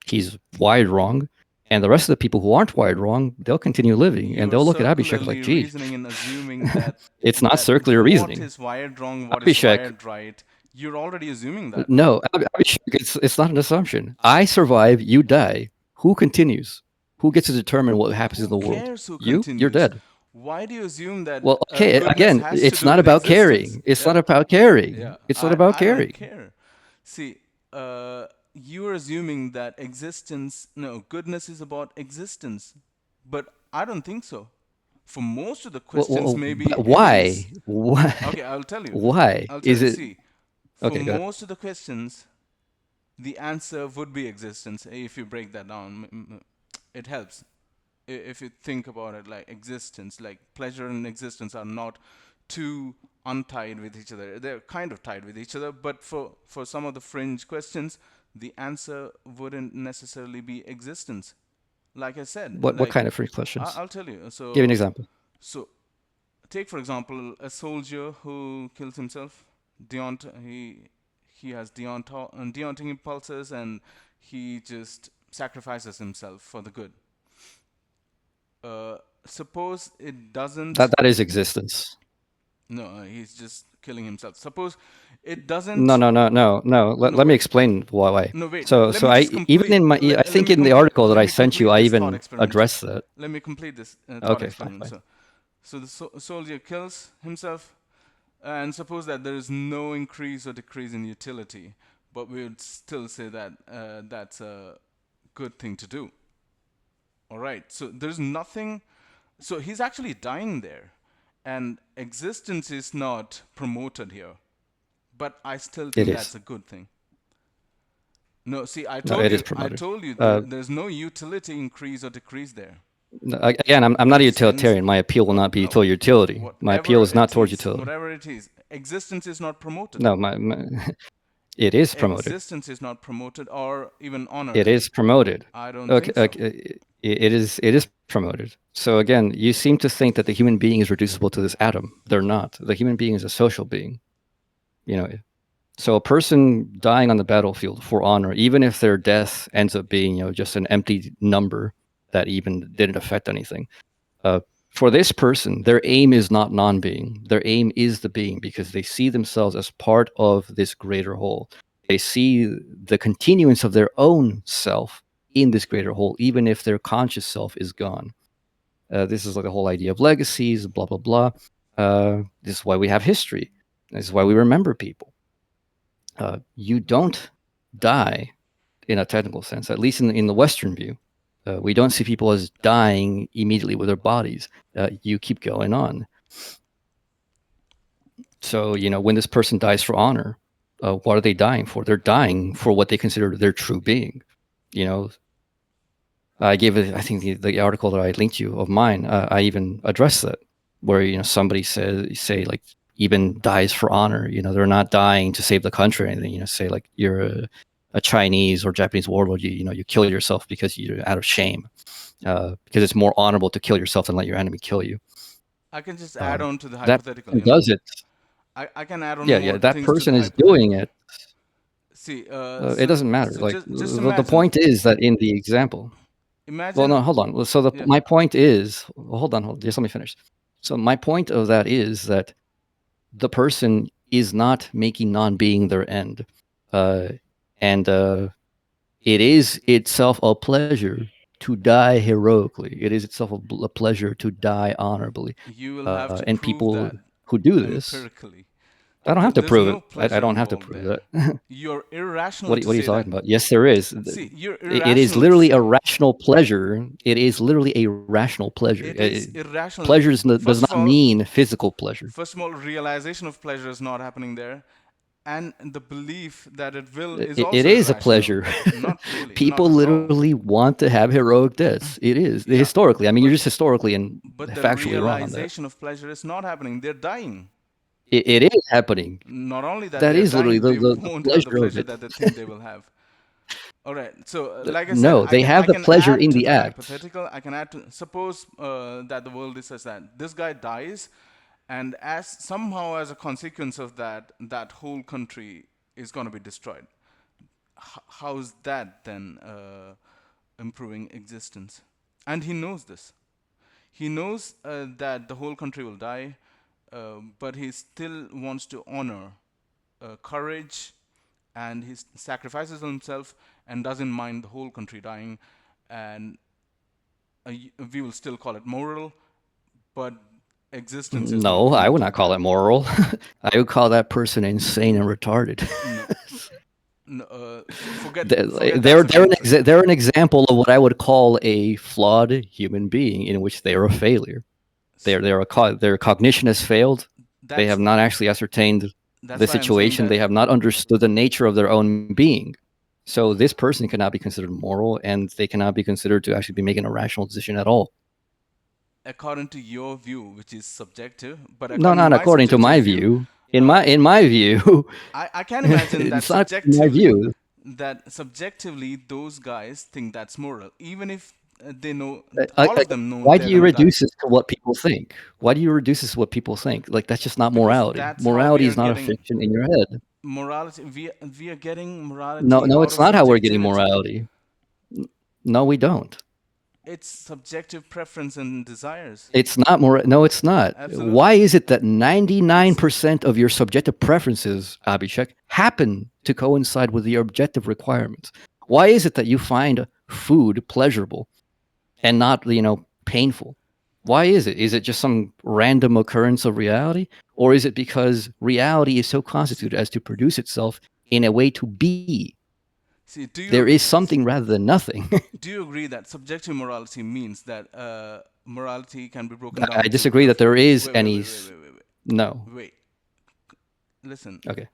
he's wired wrong, and the rest of the people who aren't wired wrong, they'll continue living, and You're they'll look at Abhishek like, circularly "Gee, reasoning and assuming that it's not that circular what reasoning." is wired wrong, what is Abhishek, wired right. You're already assuming that. no, Abhishek, it's not an assumption. I survive, you die. Who continues? Who gets to determine what happens in Who the world? cares who You're continues? dead. Why do you assume that Well, okay, goodness again, has to it's do not with about existence? caring. It's Yeah, not about caring. yeah. It's not I, about I don't caring. care. See, you're assuming that existence, no, goodness is about existence. But I don't think so. For most of the Well, questions, maybe it is. why? Why? Okay, I'll tell you. Why I'll tell is you. it? See, for Okay, go ahead. most of the questions, the answer would be existence. If you break that down, it helps. If you think about it, like existence, like pleasure and existence are not too untied with each other. They're kind of tied with each other, but for some of the fringe questions, the answer wouldn't necessarily be existence. Like I said, What like kind of free questions? I'll tell you. Give an example. So take for example a soldier who kills himself. Deont he has deonting impulses, and he just sacrifices himself for the good. Suppose it doesn't. That is existence. No, he's just killing himself. Suppose it No, doesn't. no, no, no, no. No, Let me wait. explain why. No, wait. So, Let me just even complete. in my, I Let think me in the complete. article that Let I me sent you, complete I this thought even experiment. addressed that. Let me complete this thought Okay, fine, experiment. fine. So the soldier kills himself, and suppose that there is no increase or decrease in utility, but we would still say that that's a good thing to do. All right. So there's nothing. So he's actually dying there, and existence is not promoted here. But I still It think is. that's a good thing. No, see, I No, told it is you, I promoted. told you, Uh, there's no utility increase or decrease there. no, again, I'm not a Existence, utilitarian. My appeal will not be no, toward utility. My appeal whatever is not it towards is, utility. whatever it is, existence is not promoted. No, it is promoted. Existence is not promoted or even It honored. is promoted. I don't Okay, think so. it is. It is promoted. So again, you seem to think that the human being is reducible to this atom. They're not. The human being is a social being. You know, so a person dying on the battlefield for honor, even if their death ends up being, just an empty number that even didn't affect anything, uh, for this person, their aim is not non-being. Their aim is the being because they see themselves as part of this greater whole. They see the continuance of their own self in this greater whole, even if their conscious self is gone. This is like the whole idea of legacies, blah blah blah. This is why we have history. This is why we remember people. You don't die in a technical sense, at least in the Western view. We don't see people as dying immediately with their bodies. You keep going on. So, when this person dies for honor, what are they dying for? They're dying for what they consider their true being. You know, I gave it, I think the article that I linked you of mine, I even addressed that, where, somebody say like, even dies for honor. They're not dying to save the country or anything. Say like you're a Chinese or Japanese warlord, you kill yourself because you're out of shame, because it's more honorable to kill yourself than let your enemy kill you. I can just add on to the That hypothetical, person does it. I can add on Yeah, yeah. more That things to the person is doing hypothetical. it. See, It doesn't matter. so Like just the imagine, point is that in the example. Well, no, imagine, hold on. So yeah, my point is, hold on, just let me finish. So my point of that is that the person is not making non-being their end, uh, and it is itself a pleasure to die heroically. It is itself a pleasure to die honorably. you will have to And prove people that who do this, empirically. I don't have to There's prove no it. I pleasure don't have to involved prove there. that. You're irrational to What are you say that. talking about? Yes, there is. See, you're It is irrational to literally a say. rational pleasure. It is literally a rational pleasure. It is irrational. Pleasure does First of not all, mean physical pleasure. realization of pleasure is not happening there, and the belief that it will is It also is a irrational. pleasure. Not really, not People at all. literally want to have heroic deaths. It is Yeah, historically. I mean, you're but just historically and the factually wrong on that. realization of pleasure is not happening. They're dying. It is happening. Not only that That they're is literally dying, the, they the, the won't have the pleasure of pleasure it. that they think they will have. All right. So, like I said, No, they have I the can pleasure add in to the the act. hypothetical. I can add to suppose that the world is such that this guy dies, and as somehow as a consequence of that, that whole country is going to be destroyed. How's that then improving existence? And he knows this. He knows that the whole country will die, but he still wants to honor courage, and he sacrifices himself and doesn't mind the whole country dying. And we will still call it moral, but existence is not No, I would promoting not call that. it moral. I would call that person insane and retarded. No, No, forget They're that's a country. they're an example of what I would call a flawed human being in which they are a failure. S- Their cognition has failed. They have That's not actually ascertained that's the why I'm saying situation. that. They have not understood the nature of their own being. So this person cannot be considered moral, and they cannot be considered to actually be making a rational decision at all. According to your view, which is subjective, but No, according to not my according to subjective my view, view. uh, In my view, I can imagine that it's not my view. subjectively those guys think that's moral, even if they know, I, all I, of them know why do they're you gonna die. reduce this to what people think? Why do you reduce this to what people think? Like that's just not Because morality. that's how we Morality are is not a getting fiction in your head. morality. We are getting No, morality no, out it's of not how we're getting subjectivity. morality. No, we don't. It's subjective preference and desires. It's not more. No, it's not. Why Absolutely. is it that It's 99% of your subjective preferences, Abhishek, happen to coincide with your objective requirements? Why is it that you find food pleasurable and not, painful? Why is it? Is it just some random occurrence of reality? Or is it because reality is so see, constituted as to produce itself in a way to be? see. There is something rather than nothing. Do you agree that subjective morality means that morality can be broken I down to disagree that there is wait, wait, any. wait, wait, wait, wait, wait. No. Wait. Listen. Okay.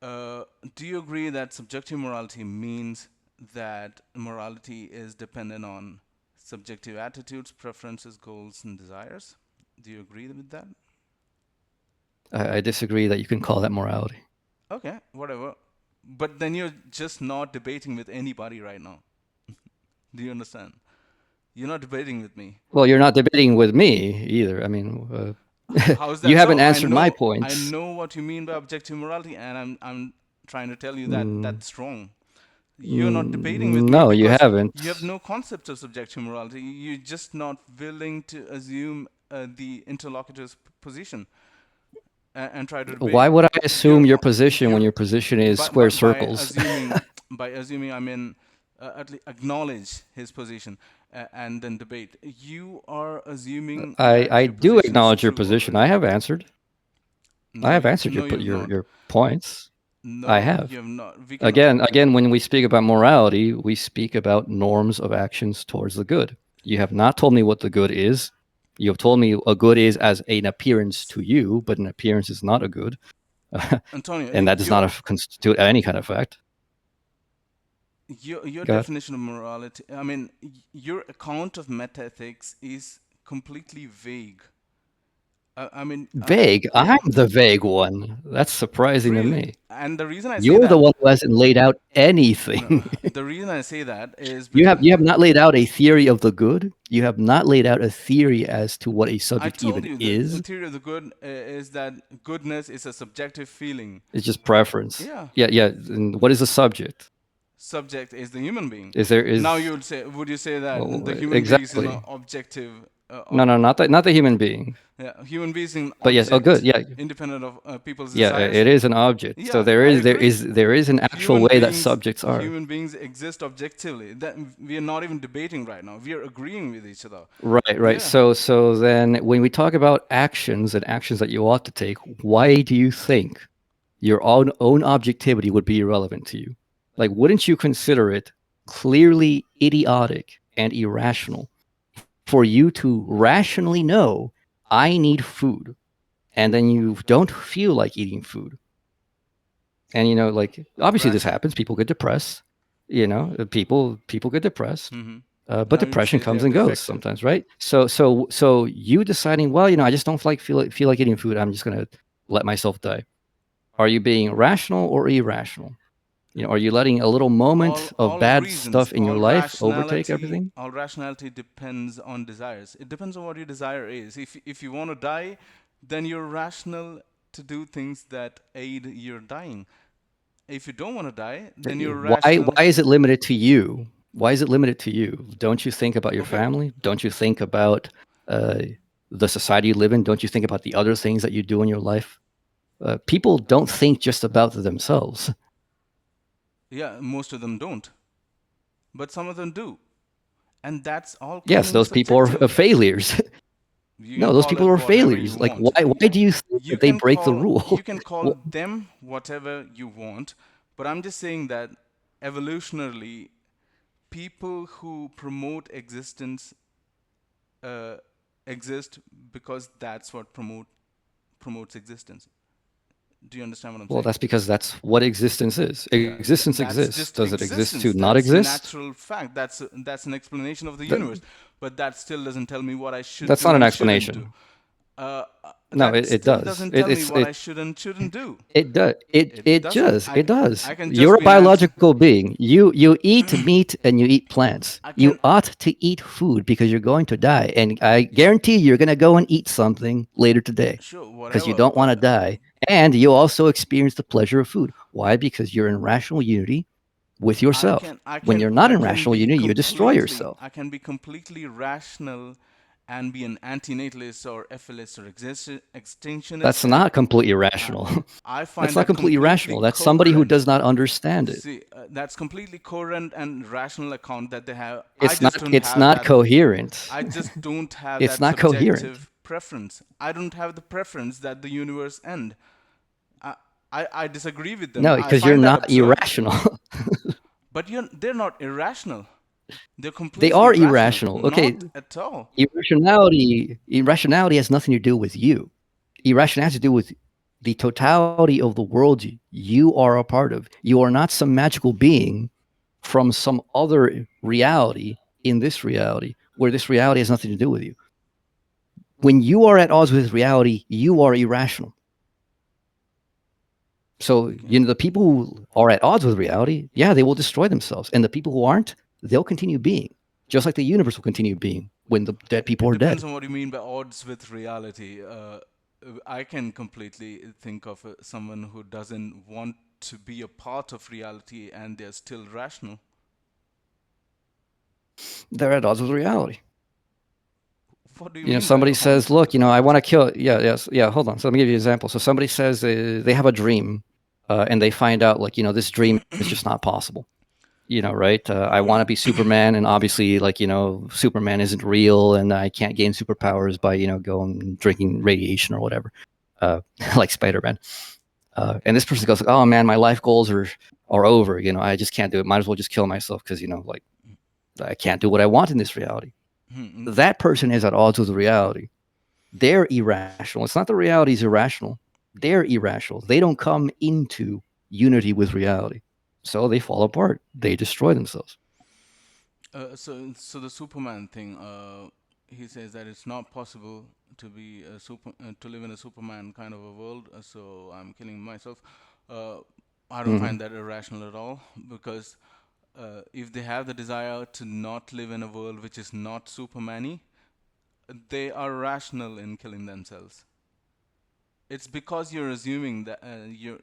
Uh, do you agree that subjective morality means that morality is dependent on subjective attitudes, preferences, goals, and desires? Do you agree with that? I disagree that you can call that morality. Okay, whatever. But then you're just not debating with anybody right now. Do you understand? You're not debating with me. Well, you're not debating with me either. I mean, How's you that haven't so? answered my I points. know what you mean by objective morality, and I'm trying to tell you that Mm, that's wrong. You're not debating with me no, you because haven't. you have no concept of subjective morality. You're just not willing to assume the interlocutor's position and try to debate. Why would I assume You're your position when you're your position is but, square but by circles? assuming by assuming I mean at least acknowledge his position and then debate. You are assuming that I your do position is acknowledge your true position. already. I have answered. I have answered No, you've not. your points. I No, you have. have not. We cannot. Again, when we speak about morality, we speak about norms of actions towards the good. You have not told me what the good is. You have told me a good is as an appearance to you, but an appearance is not a good. Antonio, And that does not constitute any kind of fact. your Go ahead. definition of morality, I mean, your account of metaethics is completely vague. I mean, Vague. I'm yeah, the vague one. That's surprising to really. me. And the reason I say You're the that, one who hasn't laid out no, anything. the reason I say that is because You have not laid out a theory of the good. You have not laid out a theory as to what a I subject told even you the is. theory of the good is that goodness is a subjective feeling. It's just preference. Yeah, Yeah, yeah. And what is the subject? subject is the human being. Is there Now is you would say, would you say that well, the human being is an exactly. objective? No, no, not the human being. Yeah, human being is an But yes, oh good. object Yeah. independent of people's Yeah, desires. it is an object. So Yeah, I agree. there is an actual way that subjects are. Human beings exist objectively. That we are not even debating right now. We are agreeing with each other. Right, right. Yeah. So then when we talk about actions and actions that you ought to take, why do you think your own objectivity would be irrelevant to you? Like, wouldn't you consider it clearly idiotic and irrational for you to rationally know I need food and then you don't feel like eating food? And like obviously this Ration. happens. People get depressed. People get depressed. Hmm. But Now you'd depression say they comes are and goes defective. sometimes, right? So you deciding, well, I just don't feel like eating food. I'm just gonna let myself die. Are you being rational or irrational? Are you letting a little moment of bad stuff in your life overtake everything? All rationality depends on desires. It depends on what your desire is. If you want to die, then you're rational to do things that aid your dying. If you don't want to die, then you're rational. Why is it limited to you? Why is it limited to you? Don't you think about your Okay, family? Don't you think about uh, the society you live in? Don't you think about the other things that you do in your life? People don't think just about themselves. yeah, most of them don't, but some of them do, and that's all Yes, coming those people are subjective. failures. You can No, those call people it are whatever you failures. Like, want. why do you think that they break the rule? You can call Well, them whatever you want, But I'm just saying that evolutionarily, people who promote existence uh, exist because that's what promotes existence. Do you understand what I'm Well, saying? that's because that's what existence is. Yeah, Existence that's exists. just Does it exist to existence. not That's exist? natural fact. That's an explanation of the That, universe. But that still doesn't tell me what I should that's do not an and shouldn't do. explanation. No, That it still does. doesn't tell me what I should and shouldn't do. It does. It doesn't. It does. I can You're just a be an answer. biological being. You eat meat and you eat plants. I You can. ought to eat food because you're going to die. And I guarantee you're going to go and eat something later today Sure, because you whatever, don't want to but die. And you also experience the pleasure of food. Why? Because you're in rational unity with yourself. When you're not in rational unity, you destroy yourself. I can be completely rational and be an antinatalist or ethicist or extinctionist, That's and not completely uh, irrational. I That's find not that completely completely irrational. That's somebody who coherent. does not understand it. See, that's completely coherent and rational account that they have. It's not. It's not coherent. I just don't have It's that not coherent. subjective preference. I don't have the preference that the universe end. I, I disagree with them. No, I because you're find that not absurd. irrational. But they're not irrational. They're They completely are rational. irrational. Okay, Not at all. irrationality has nothing to do with you. Irrationality has to do with the totality of the world you are a part of. You are not some magical being from some other reality in this reality where this reality has nothing to do with you. When you are at odds with reality, you are irrational. So, Okay. the people who are at odds with reality, yeah, they will destroy themselves. And the people who aren't, they'll continue being, just like the universe will continue being when the dead people It are depends dead. on what you mean by odds with reality. I can completely think of someone who doesn't want to be a part of reality and they're still rational. They're at odds with reality. What do you mean by Somebody says, odds look, with I want to reality? kill. Yeah, yes, yeah, hold on. So let me give you an example. So somebody says they have a dream and they find out, like, this dream is just not possible. Right? I want to be Superman, and obviously, like, Superman isn't real, and I can't gain superpowers by, going drinking radiation or whatever, like Spider-Man. And this person goes, like, oh man, my life goals are over. I just can't do it. Might as well just kill myself because, like, I can't do what I want in this reality. Hmm. That person is at odds with reality. They're irrational. It's not the reality is irrational. They're irrational. They don't come into unity with reality. So they fall apart. They destroy themselves. So the Superman thing, he says that it's not possible to be to live in a Superman kind of a world. So I'm killing myself. Uh, I don't Mm-hmm. find that irrational at all because if they have the desire to not live in a world which is not Superman-y, they are rational in killing themselves. It's because you're assuming that you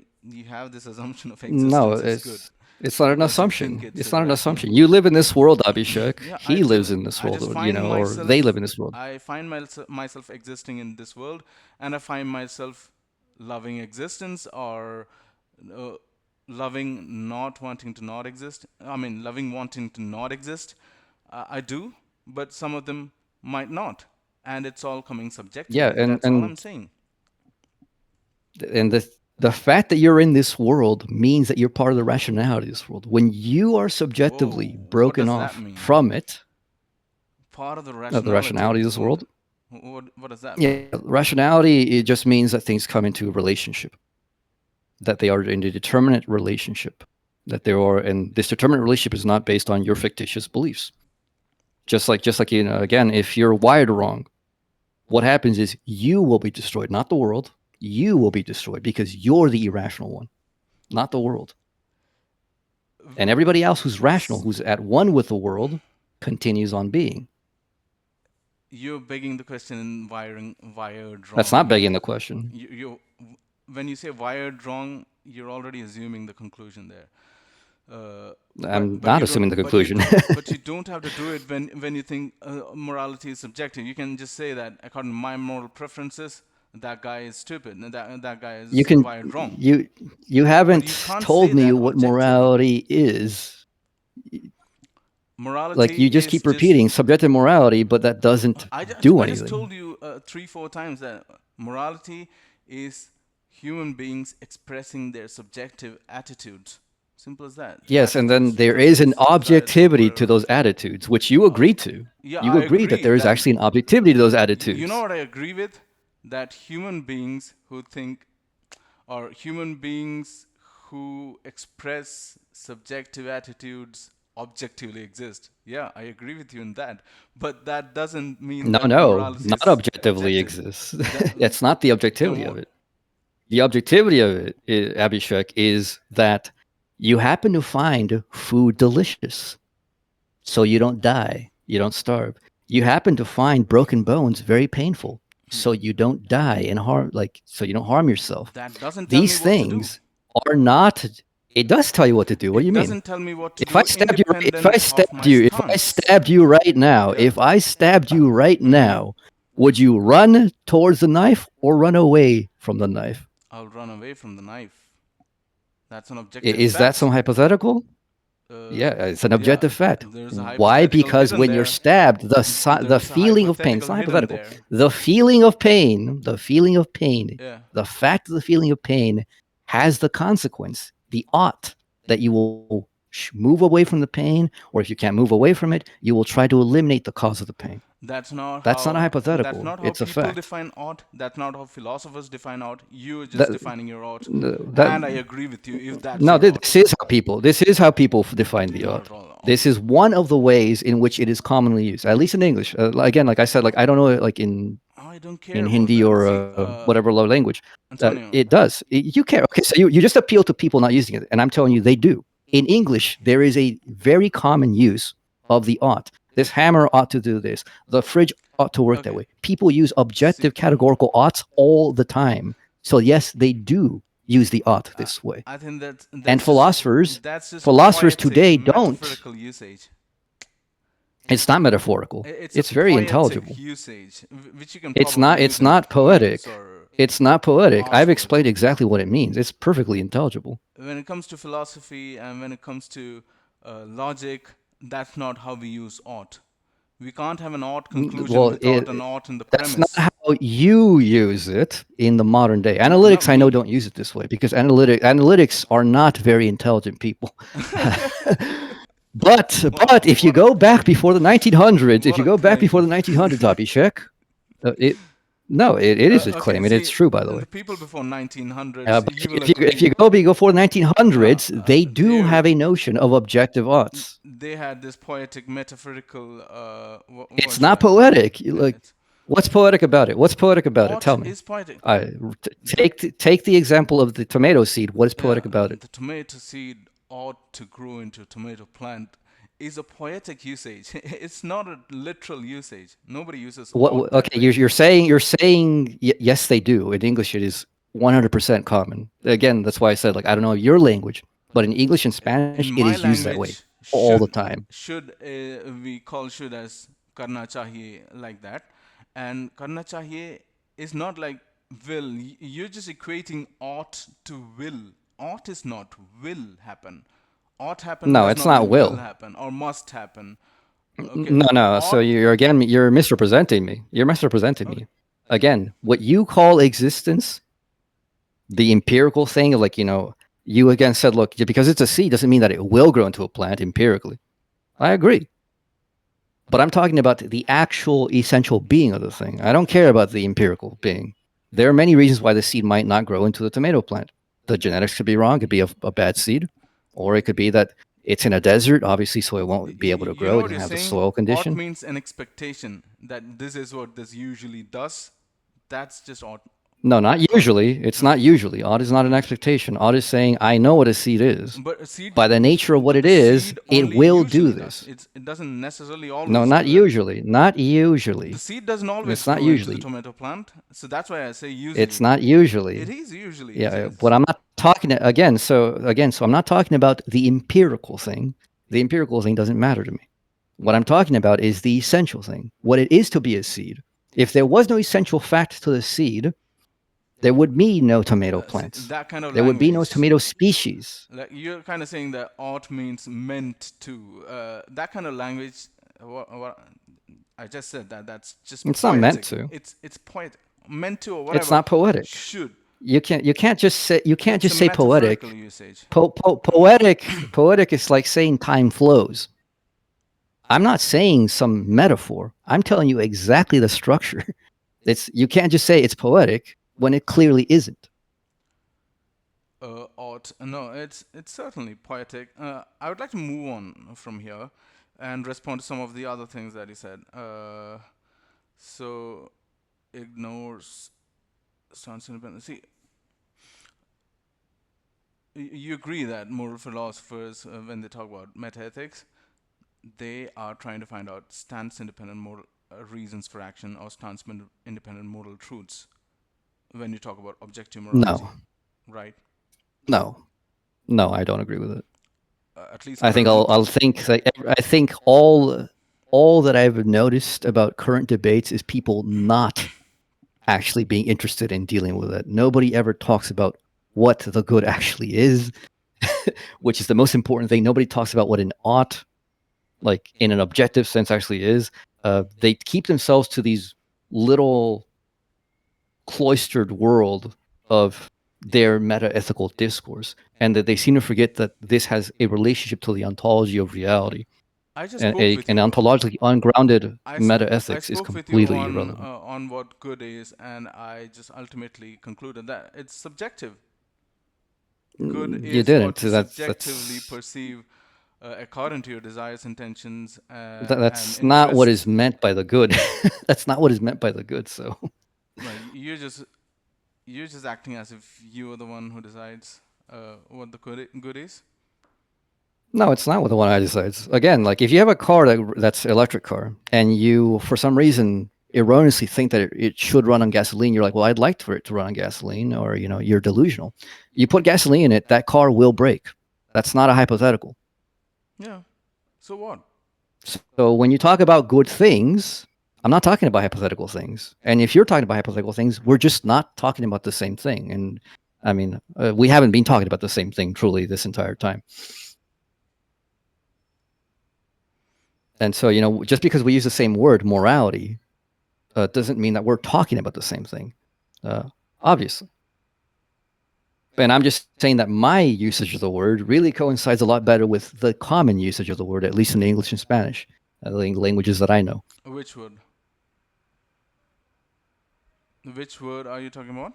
have this assumption of No, existence is good it's not an because you think assumption. it's It's not an irrational. assumption. You live in this world, Abhishek. Yeah, I He lives do. in this I world, just find or they live myself, in this world. I find myself existing in this world, and I find myself loving existence or uh, loving not wanting to not exist. I mean, loving wanting to not exist. I do, but some of them might not, and it's all coming Yeah, subjectively. That's all I'm saying. and the fact that you're in this world means that you're part of the rationality of this world. When you are Whoa, subjectively what broken does that off mean? from it, Part of the the rationality of rationality of the this world. world, What does that yeah, mean? rationality, it just means that things come into a relationship, that they are in a determinate relationship, that there are, and this determinate relationship is not based on your fictitious beliefs. Just like again, if you're wired wrong, what happens is you will be destroyed, not the world. You will be destroyed because you're the irrational one, not the world. And everybody else who's rational, What's who's at one with the world, continues on being. You're begging the question in wired That's wrong. not begging the question. When you say wired wrong, you're already assuming the conclusion there. I'm not assuming the conclusion. But you don't have to do it when you think morality is subjective. You can just say that according to my moral preferences, that guy is stupid, and that guy you is can wired wrong. you But haven't you can't say told me that what objectively. morality is. Like, Morality you just is keep just repeating subjective morality, but that doesn't do I just anything. told you 3 4 times that morality is human beings expressing their subjective attitudes. Simple as that. Yes, and then there is an objectivity to those attitudes, which you agree to. Yeah, You I agree that agree there is that. actually an objectivity to those You know attitudes. what I agree with? That human beings who think, or human beings who express subjective attitudes objectively exist. Yeah, I agree with you in that. But that doesn't mean No, that no, morality not is objectively objective. exists. That, That's not the then objectivity of what? it. The objectivity of it, Abhishek, is that you happen to find food delicious, so you don't die, you don't starve. You happen to find broken bones very painful, so you don't die and harm, like, so you don't harm yourself. That doesn't tell me These what to do. things are not. It does tell you what to do. What do It you mean? doesn't tell me what to If I do stabbed you, independent of my if I stance. stabbed you right now, Yeah. if I stabbed you right now, would you run towards the knife or run away from the knife? I'll run away from the knife. That's an objective Is that some fact. hypothetical? Yeah, it's an Yeah, objective fact. there's a Why? hypothetical Because hidden when you're there. stabbed, the There's a feeling of pain, it's hypothetical not hidden hypothetical. there. The feeling of pain, the feeling of pain, Yeah. the fact of the feeling of pain has the consequence, the ought, that you will move away from the pain, or if you can't move away from it, you will try to eliminate the cause of the pain. That's not That's not a how. hypothetical. That's not how It's a people fact. define ought. That's not how philosophers define ought. You are just That defining your ought, that and I agree with you if that's no, your ought. this is how people define the Not ought. at all. This is one of the ways in which it is commonly used, at least in English. Again, like I said, like I don't know, like I don't care in about Hindi that. or See, whatever low language. Antonio. It does. You care. Okay, so you just appeal to people not using it, and I'm telling you they do. In English, there is a very common use of the ought. This hammer ought to do this. The fridge ought to work that Okay. way. People use objective categorical oughts all the time. So yes, they do use the ought this way. I think that's And philosophers just philosophers poetic, today don't. metaphorical usage. It's not metaphorical. It's a very poetic intelligible. usage, which you can. It's probably not. use It's in not poetic. poems or It's not poetic. I've artwork. explained exactly what it means. It's perfectly intelligible. When it comes to philosophy and when it comes to logic, that's not how we use ought. We can't have an ought conclusion Well, without an ought in the that's not premise. how you use it in the modern day. Not Analytics, I know, me. don't use it this way because analytics are not very intelligent people. But if you go back before the 1900s, if you go back before the 1900s, Abhishek, it is a claim, and it's true, by the way. The people before 1900s, But you will if agree. you go before the 1900s, they do have a notion of objective oughts. They had this poetic, metaphorical. It's not poetic. Like, what's poetic about it? What's poetic about it? Tell me. Is poetic. Take the example of the tomato seed. What is poetic about it? The tomato seed ought to grow into a tomato plant is a poetic usage. It's not a literal usage. Nobody uses. Okay, you're saying yes, they do. In English, it is 100% common. Again, that's why I said, like, I don't know your language, but in English and Spanish, it is used that way all the time. Should we call should as karna chahiye, like that? And karna chahiye is not like will. You're just equating ought to will. Ought is not will happen. Ought happen. No, does it's not not mean will. happen or must happen. Okay. No. So you're misrepresenting me. You're misrepresenting me. Again, what you call existence, the empirical thing, like, you again said, look, because it's a seed doesn't mean that it will grow into a plant empirically. I agree. But I'm talking about the actual essential being of the thing. I don't care about the empirical being. There are many reasons why the seed might not grow into the tomato plant. The genetics could be wrong. It could be a bad seed. Or it could be that it's in a desert, obviously, so it won't be able to grow. It doesn't have the soil condition. Ought means an expectation that this is what this usually does. That's just ought. No, not usually. It's not usually. Ought is not an expectation. Ought is saying, I know what a seed is. But a seed, by the nature of what it is, it will do this. It doesn't necessarily always. No, not usually. Not usually. The seed doesn't always. It's not grow usually. Into the tomato plant, so that's why I say usually. It's not usually. It is usually. Yeah, but I'm not talking again. So I'm not talking about the empirical thing. The empirical thing doesn't matter to me. What I'm talking about is the essential thing. What it is to be a seed. If there was no essential fact to the seed, there would be no tomato plants. That kind of there would be no tomato species. Like you're kind of saying that ought means meant to. That kind of language. What I just said that's just. It's poetic. not meant to. It's poetic. Meant to or whatever. It's not poetic. Should. You can't just It's a say metaphorical poetic. usage. Poetic is like saying time flows. I'm not saying some metaphor. I'm telling you exactly the structure. You can't just say it's poetic when it clearly isn't. Ought no, it's certainly poetic. I would like to move on from here and respond to some of the other things that he said. So ignores stance independence. See, you agree that moral philosophers, when they talk about metaethics, they are trying to find out stance independent moral reasons for action or stance independent moral truths when you talk about objective morality, No, right? no, no. I don't agree with it. At least I think current. I think all that I've noticed about current debates is people not actually being interested in dealing with it. Nobody ever talks about what the good actually is, which is the most important thing. Nobody talks about what an ought, like in an objective sense, actually is. They keep themselves to these little cloistered world of their meta-ethical discourse, and that they seem to forget that this has a relationship to the ontology of reality. I just And spoke with an you. ontologically ungrounded I meta-ethics is spoke with you completely irrelevant. on what good is, and I just ultimately concluded that it's subjective. Good You is didn't. what you subjectively That's perceive according to your desires, intentions, and that's not what interests. is meant by the good. That's not what is meant by the good. So Right? You're just acting as if you are the one who decides what the good is. no, it's not what the one I decides. Again, like if you have a car that's electric car, and you for some reason erroneously think that it should run on gasoline, you're like, well, I'd like for it to run on gasoline, or you're delusional. You put gasoline in it, that car will break. That's not a hypothetical. Yeah. So what? So when you talk about good things, I'm not talking about hypothetical things. And if you're talking about hypothetical things, we're just not talking about the same thing. And I mean, we haven't been talking about the same thing truly this entire time. And so, just because we use the same word, morality, doesn't mean that we're talking about the same thing, obviously. And I'm just saying that my usage of the word really coincides a lot better with the common usage of the word, at least in English and Spanish, the languages that I know. Which word? Which word are you talking about?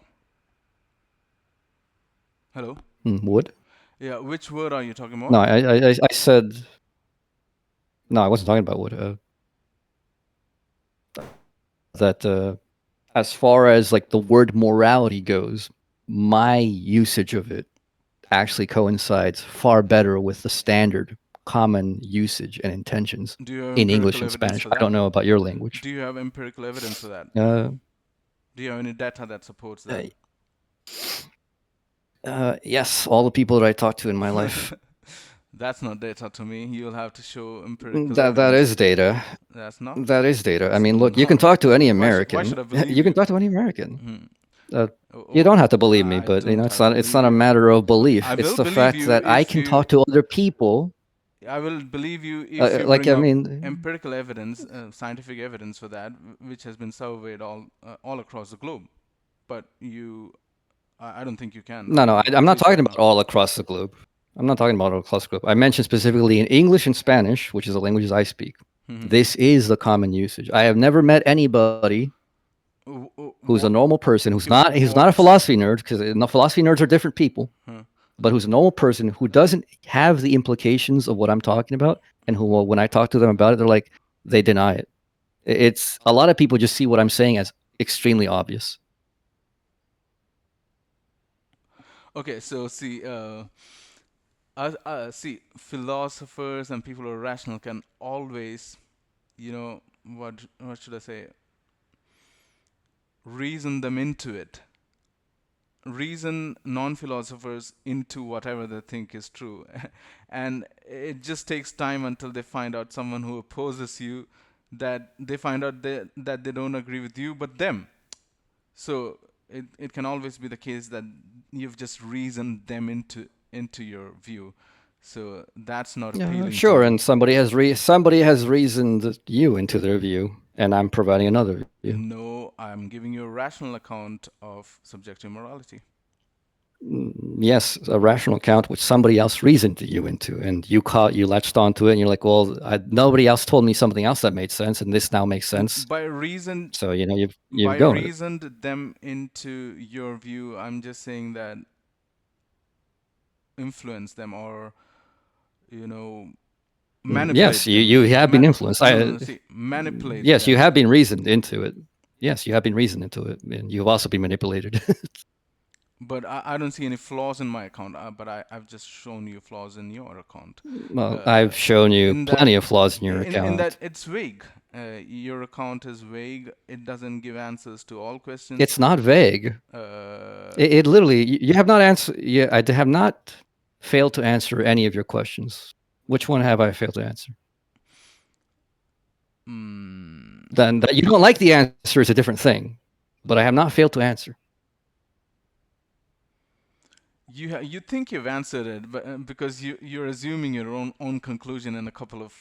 Hello. Would? Yeah. Which word are you talking No, about? I said, no, I wasn't talking about would. That as far as like the word morality goes, my usage of it actually coincides far better with the standard common usage and intentions Do you have in English empirical and evidence Spanish. for I don't that? know about your language. Do you have empirical evidence for that? Uh, Do you have any data that supports that? yes, all the people that I talked to in my life. That's not data to me. You'll have to show empirical That evidence. is data. That's not. That is data. I mean, look, you can No. talk to any Why American. should I believe You can you? talk to any American. Hmm. Uh, you Oh, don't have to believe me, I but don't it's have to not. It's believe not a you. matter of belief. I It's will the believe fact you that I if can you. talk to other people. I will believe you if you Like bring I up mean, empirical evidence, scientific evidence for that, which has been surveyed all across the globe. But I don't think you can. no, At I'm not least talking right about now. all across the globe. I'm not talking about all across the globe. I mentioned specifically in English and Spanish, which is the languages I speak. Mhm. This is the common usage. I have never met anybody who's a What? normal person who's not a What? philosophy nerd, because philosophy nerds are different people, Huh. but who's a normal person who doesn't have the implications of what I'm talking about, and who, when I talk to them about it, they're like, they deny it. It's a lot of people just see what I'm saying as extremely obvious. Okay, so see, see, philosophers and people who are rational can always, what should I say, reason them into it. Reason non-philosophers into whatever they think is true, and it just takes time until they find out someone who opposes you, that they find out that they don't agree with you, but them. So it can always be the case that you've just reasoned them into your view. So that's not Yeah, appealing to sure. me. And somebody has reasoned you into their view, and I'm providing another view. No, I'm giving you a rational account of subjective morality. Yes, a rational account which somebody else reasoned you into, and you latched onto it, and you're like, well, nobody else told me something else that made sense, and this now makes sense. By reason, So you've by gone with it. reasoned them into your view, I'm just saying that influence them or you know Yes, manipulate them. you have been influenced. No, no, no. See, manipulate Yes, you them. have been reasoned into it. Yes, you have been reasoned into it, and you've also been manipulated. But I don't see any flaws in my account. But I've just shown you flaws in your account. Well, I've shown you In that, plenty of flaws in your in that account. it's vague. Your account is vague. It doesn't give answers to all questions. It's not vague. It literally, you have not answered. Yeah, I have not failed to answer any of your questions. Which one have I failed to answer? Then that you don't like the answer is a different thing, but I have not failed to answer. You think you've answered it, but because you're assuming your own conclusion in a couple of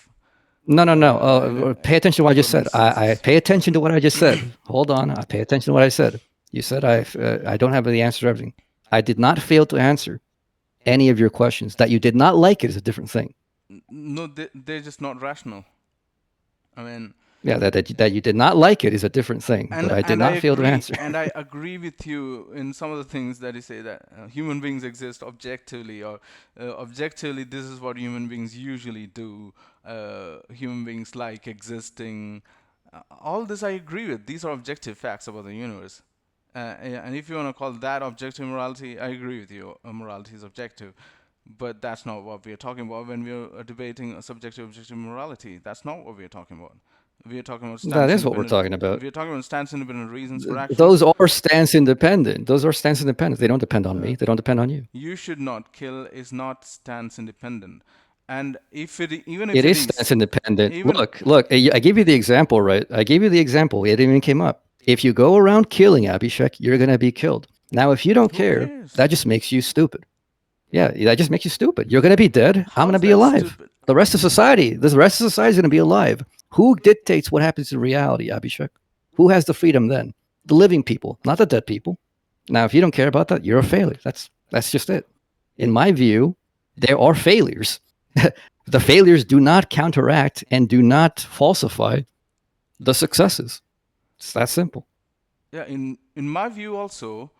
No. Pay attention to what I just said. I instances. pay attention to what I just said. Hold on. I pay attention to what I said. You said I don't have the answer to everything. I did not fail to answer any of your questions. That you did not like it is a different thing. No, they're just not rational. I mean, Yeah, that you did not like it is a different thing. But I did not fail to answer. And I agree with you in some of the things that you say that human beings exist objectively, or objectively this is what human beings usually do. Human beings like existing. All this I agree with. These are objective facts about the universe. And if you want to call that objective morality, I agree with you. Morality is objective. But that's not what we are talking about when we are debating a subjective objective morality. That's not what we are talking about. We are talking about That stance is what we're independent. talking about. We are talking about stance independent reasons for action. Those are stance independent. Those are stance independent. They don't depend on me. They don't depend on you. You should not kill is not stance independent. And if it even It is stance independent. Look. I gave you the example, right? I gave you the example. It even came up. If you go around killing Abhishek, you're gonna be killed. Now, if you don't care, cares? that just makes you stupid. Yeah, that just makes you stupid. You're gonna be dead. How I'm gonna is be that alive. stupid? The rest of society, the rest of society is gonna be alive. Who dictates what happens in reality, Abhishek? Who has the freedom then? The living people, not the dead people. Now, if you don't care about that, you're a failure. That's just it. In my view, there are failures. The failures do not counteract and do not falsify the successes. It's that simple. Yeah, in my view also,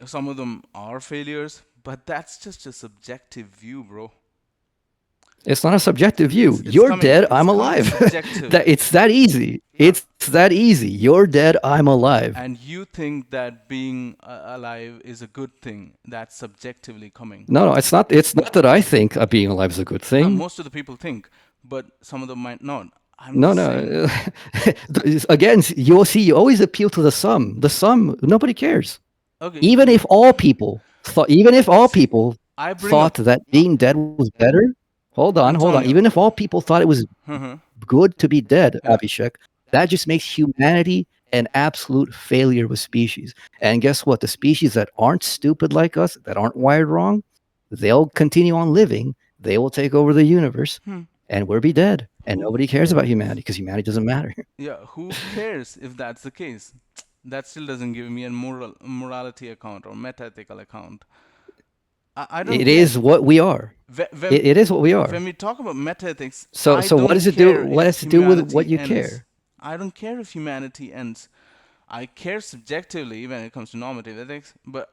some of them are failures, but that's just a subjective view, bro. It's not a subjective view. It's You're coming- dead, it's I'm coming alive. subjective. It's that easy. It's that easy. You're dead, I'm alive. And you think that being alive is a good thing. That's subjectively coming. No, it's not. It's not that I think being alive is a good No, thing. most of the people think, but some of them might not. I'm No, just saying. no. Again, you'll see. You always appeal to the sum. The sum. Nobody cares. Okay. Even if all people thought. Even if all people I bring thought up. that being dead was better. Hold on. Antonio. Even if all people thought it was Mhm. good to be dead, Yeah. Abhishek, that just makes humanity an absolute failure of a species. And guess what? The species that aren't stupid like us, that aren't wired wrong, they'll continue on living. They will take over the universe, and we'll be dead. And nobody cares about humanity because humanity doesn't matter. Yeah, who cares if that's the case? That still doesn't give me a morality account or metaethical account. I don't. It is what we are. It is what we are. When we talk about metaethics, So what does it do? What has to do with what you care? I don't care if humanity ends. I care subjectively when it comes to normative ethics, but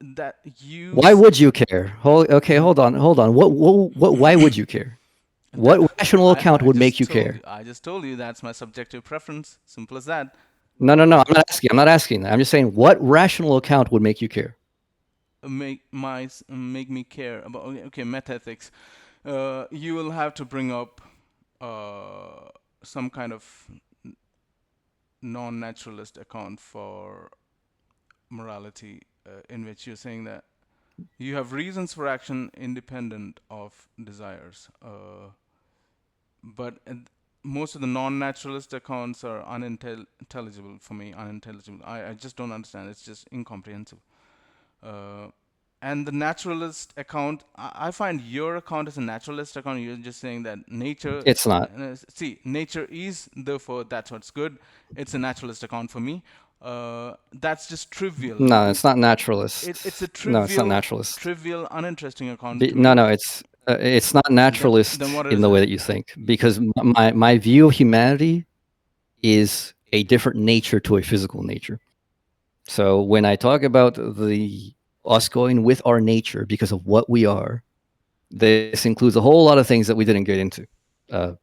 that you. Why would you care? Hold on. Why would you care? What rational account would make you care? I just told you that's my subjective preference. Simple as that. No. I'm not asking that. I'm just saying, what rational account would make you care? Make me care about metaethics. You will have to bring up some kind of non-naturalist account for morality, in which you're saying that you have reasons for action independent of desires, but most of the non-naturalist accounts are unintelligible for me. I just don't understand. It's just incomprehensible. And the naturalist account, I find your account is a naturalist account. You're just saying that nature. It's not. See, nature is, therefore that's what's good. It's a naturalist account for me. that's just trivial. No, it's not It's a naturalist. No, it's not naturalist. uninteresting account to No, me. no, it's not Then naturalist what in is the way it? that you think, because my view of humanity is a different nature to a physical nature. So when I talk about the us going with our nature because of what we are, this includes a whole lot of things that we didn't get into. Uh,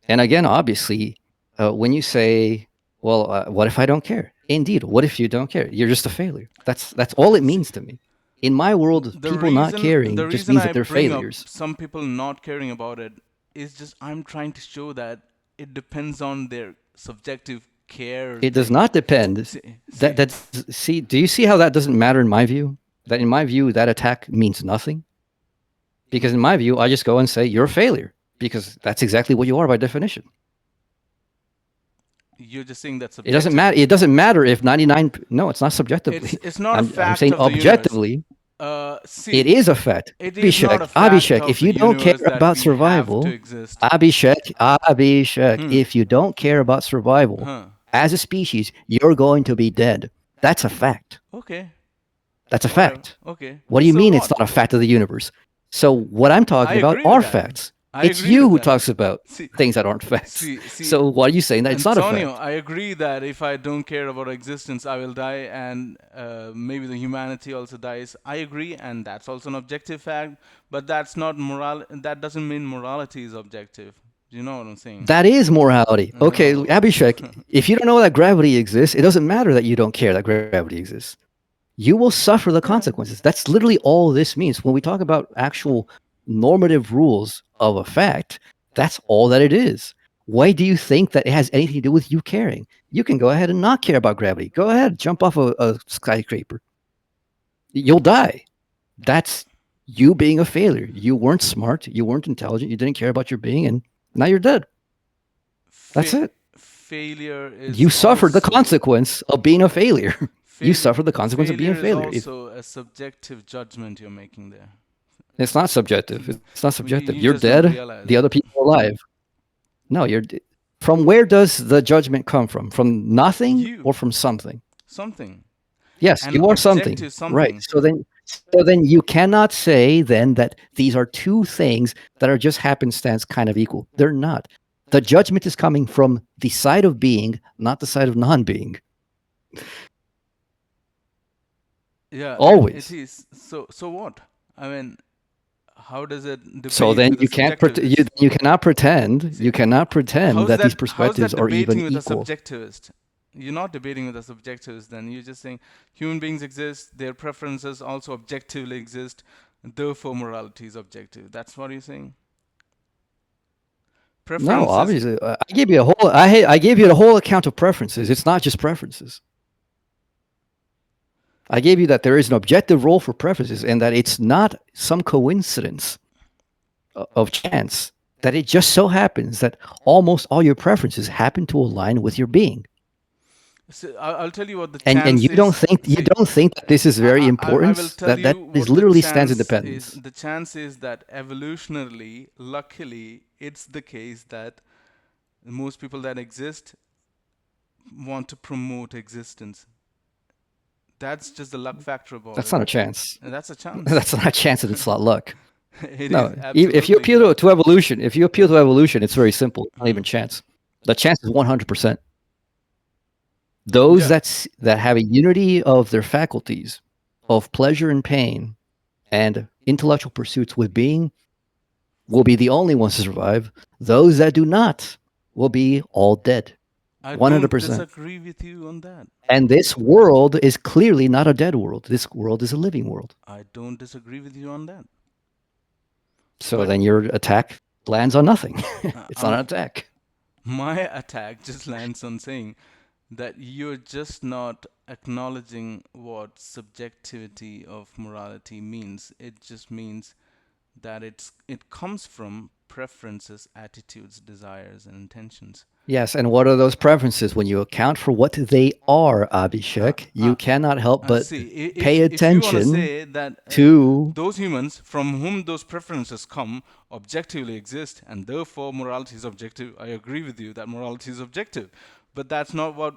and again, obviously, when you say, "Well, what if I don't care?" Indeed, what if you don't care? You're just a failure. That's all it See, means to me. In my world, people not the caring just reason means I that they're bring up failures. some people not caring about it is just I'm trying to show that it depends on their subjective care It does thing. not depend. See, That see, that see, do you see how that doesn't matter in my view? That in my view, that attack means nothing. Because in my view, I just go and say you're a failure because that's exactly what you are by definition. you're just saying that It doesn't matter. subjectively. It doesn't matter if 99. No, it's not subjectively. It's not a I'm fact saying of the universe. objectively, it See, is a fact. it is not Abhishek, a fact Abhishek, of if the you don't care universe that about we have to survival, exist. Abhishek, Hmm. if you don't care about survival Huh. as a species, you're going to be dead. That's a fact. Okay. That's a Whatever. fact. Okay. What do you So mean it's what? not a fact of the universe? So what I'm I talking about agree with are that. facts. I It's agree you with who that. talks about See, things that aren't facts. see, So why are you saying that it's not a Antonio, fact? I agree that if I don't care about existence, I will die, and maybe the humanity also dies. I agree, and that's also an objective fact. But that's not moral. That doesn't mean morality is objective. Do you know what I'm saying? That is morality. Okay, No. Abhishek, if you don't know that gravity exists, it doesn't matter that you don't care that gravity exists. You will suffer the Yeah. consequences. That's literally all this means. When we talk about actual normative rules of a fact, that's all that it is. Why do you think that it has anything to do with you caring? You can go ahead and not care about gravity. Go ahead, jump off a skyscraper. You'll die. That's you being a failure. You weren't smart. You weren't intelligent. You didn't care about your being, and now you're dead. That's Fa- it. failure You is suffered the also consequence of being a failure. You failure. suffered the consequence of being a Failure is failure. If also a subjective judgment you're making there. it's not subjective. It's not You, subjective. you You're just don't dead. realize The it. other people are alive. No, from where does the judgment come from? From nothing You or from something? something, Yes, an you are something. objective Right. something. So then you cannot say then that these are two things that are just happenstance kind of equal. They're not. The judgment is coming from the side of being, not the side of non-being. Yeah, it Always. is. So what? I mean, how does it So debate then with a you can't subjectivist? you cannot pretend See, that these how's perspectives that are even debating with a equal. subjectivist? You're not debating with a subjectivist then. You're just saying human beings exist, their preferences also objectively exist, therefore morality is objective. That's what you're saying? No, Preferences. obviously, I gave you a whole. I gave you the whole account of preferences. It's not just preferences. I gave you that there is an objective role for preferences, and that it's not some coincidence of chance that it just so happens that almost all your preferences happen to align with your being. So I'll tell you what the And chance is. you See, don't think that this is very I will important. tell That you is what the literally stands chance is. independence. The chance is that evolutionarily, luckily, it's the case that most people that exist want to promote existence. That's just the luck factor about That's it. not a chance. And that's a chance. That's not a chance, and it's not luck. It is No, if you absolutely appeal luck. to evolution, it's very simple. It's not Hmm. even chance. The chance is 100%. Those Yeah. that have a unity of their faculties of pleasure and pain and intellectual pursuits with being will be the only ones to survive. Those that do not will be all dead. I don't 100%. disagree with you on that. And this world is clearly not a dead world. This world is a living world. I don't disagree with you on that. So But then your attack lands on nothing. It's not an I'm attack. my attack just lands on saying that you're just not acknowledging what subjectivity of morality means. It just means that it comes from preferences, attitudes, desires, and intentions. Yes, and what are those preferences? When you account for what they are, Uh, Abhishek, you uh, cannot help but See, pay if you want to attention say that to. those humans from whom those preferences come objectively exist, and therefore morality is objective, I agree with you that morality is objective. But that's not what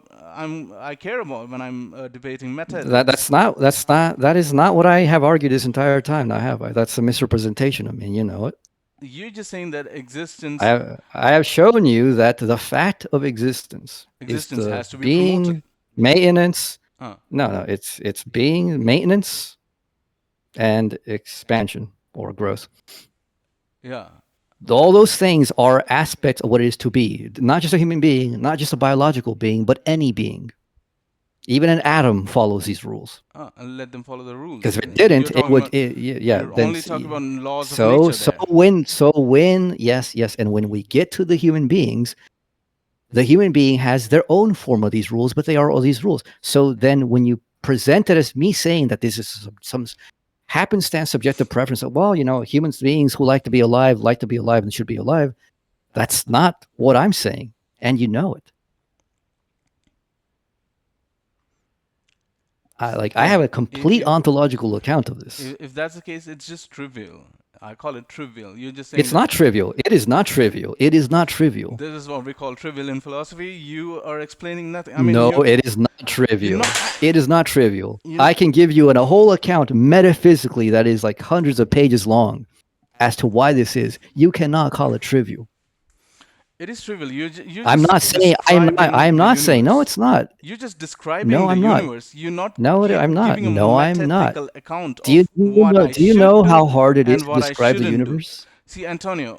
I care about when I'm debating That metaethics. that is not what I have argued this entire time. Now have I? That's a misrepresentation. I mean, you know it. You're just saying that existence I have shown you that the fact of existence is existence the has to be promoted. being, maintenance. Uh, No, it's being, maintenance, and expansion or growth. yeah. All those things are aspects of what it is to be. Not just a human being, not just a biological being, but any being. Even an atom follows these rules. And let them follow the rules. Because if it You're didn't, it talking would. about Yeah. you're Then only talking about laws of so nature so there. when yes, and when we get to the human beings, the human being has their own form of these rules, but they are all these rules. So then, when you present it as me saying that this is some happenstance subjective preference, well, you know, human beings who like to be alive and should be alive. That's not what I'm saying, and you know it. I have a complete ontological account of this. If that's the case, it's just trivial. I call it trivial. You're just saying It's not trivial. It is not trivial. It is not trivial. this is what we call trivial in philosophy. You are explaining nothing. I mean, No, it is not trivial. not- It is not trivial. you- I can give you a whole account metaphysically that is like hundreds of pages long as to why this is. You cannot call it trivial. it is trivial. I'm not saying I'm not saying no. It's not. You're just describing No, the I'm not. universe. You're not No, I'm not. giving a No, I'm not. metaphysical account Do you of what I do you should know do how hard it is and to what I describe the shouldn't do. universe? See, Antonio.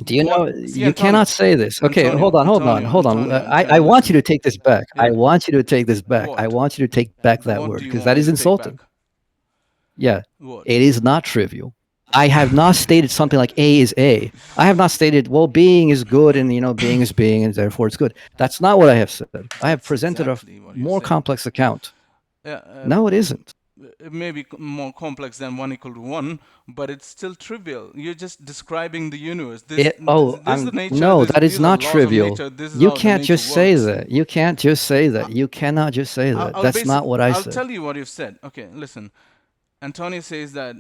Do you know you Antonio, cannot say this? Okay, Antonio, hold on. Antonio, I want you to take this back. I Yeah. want you to take this back. I What? want you to take back that What word do you because want that me is to take insulting. back? Yeah, What? it is not trivial. I have not stated something like A is A. I have not stated, well, being is good and, you know, being is being and therefore it's good. That's not what I have said. I have That's presented exactly a what you're more saying. complex account. Yeah, No, it isn't. it may be more complex than 1 equal to 1, but it's still trivial. You're just describing the universe. This is the nature. No, that is these are not laws of trivial. nature. This is You how the can't nature just say works. that. You can't just say that. You cannot just say that. That's not what I I'll said. tell you what you've said. Okay, listen. Antonio says that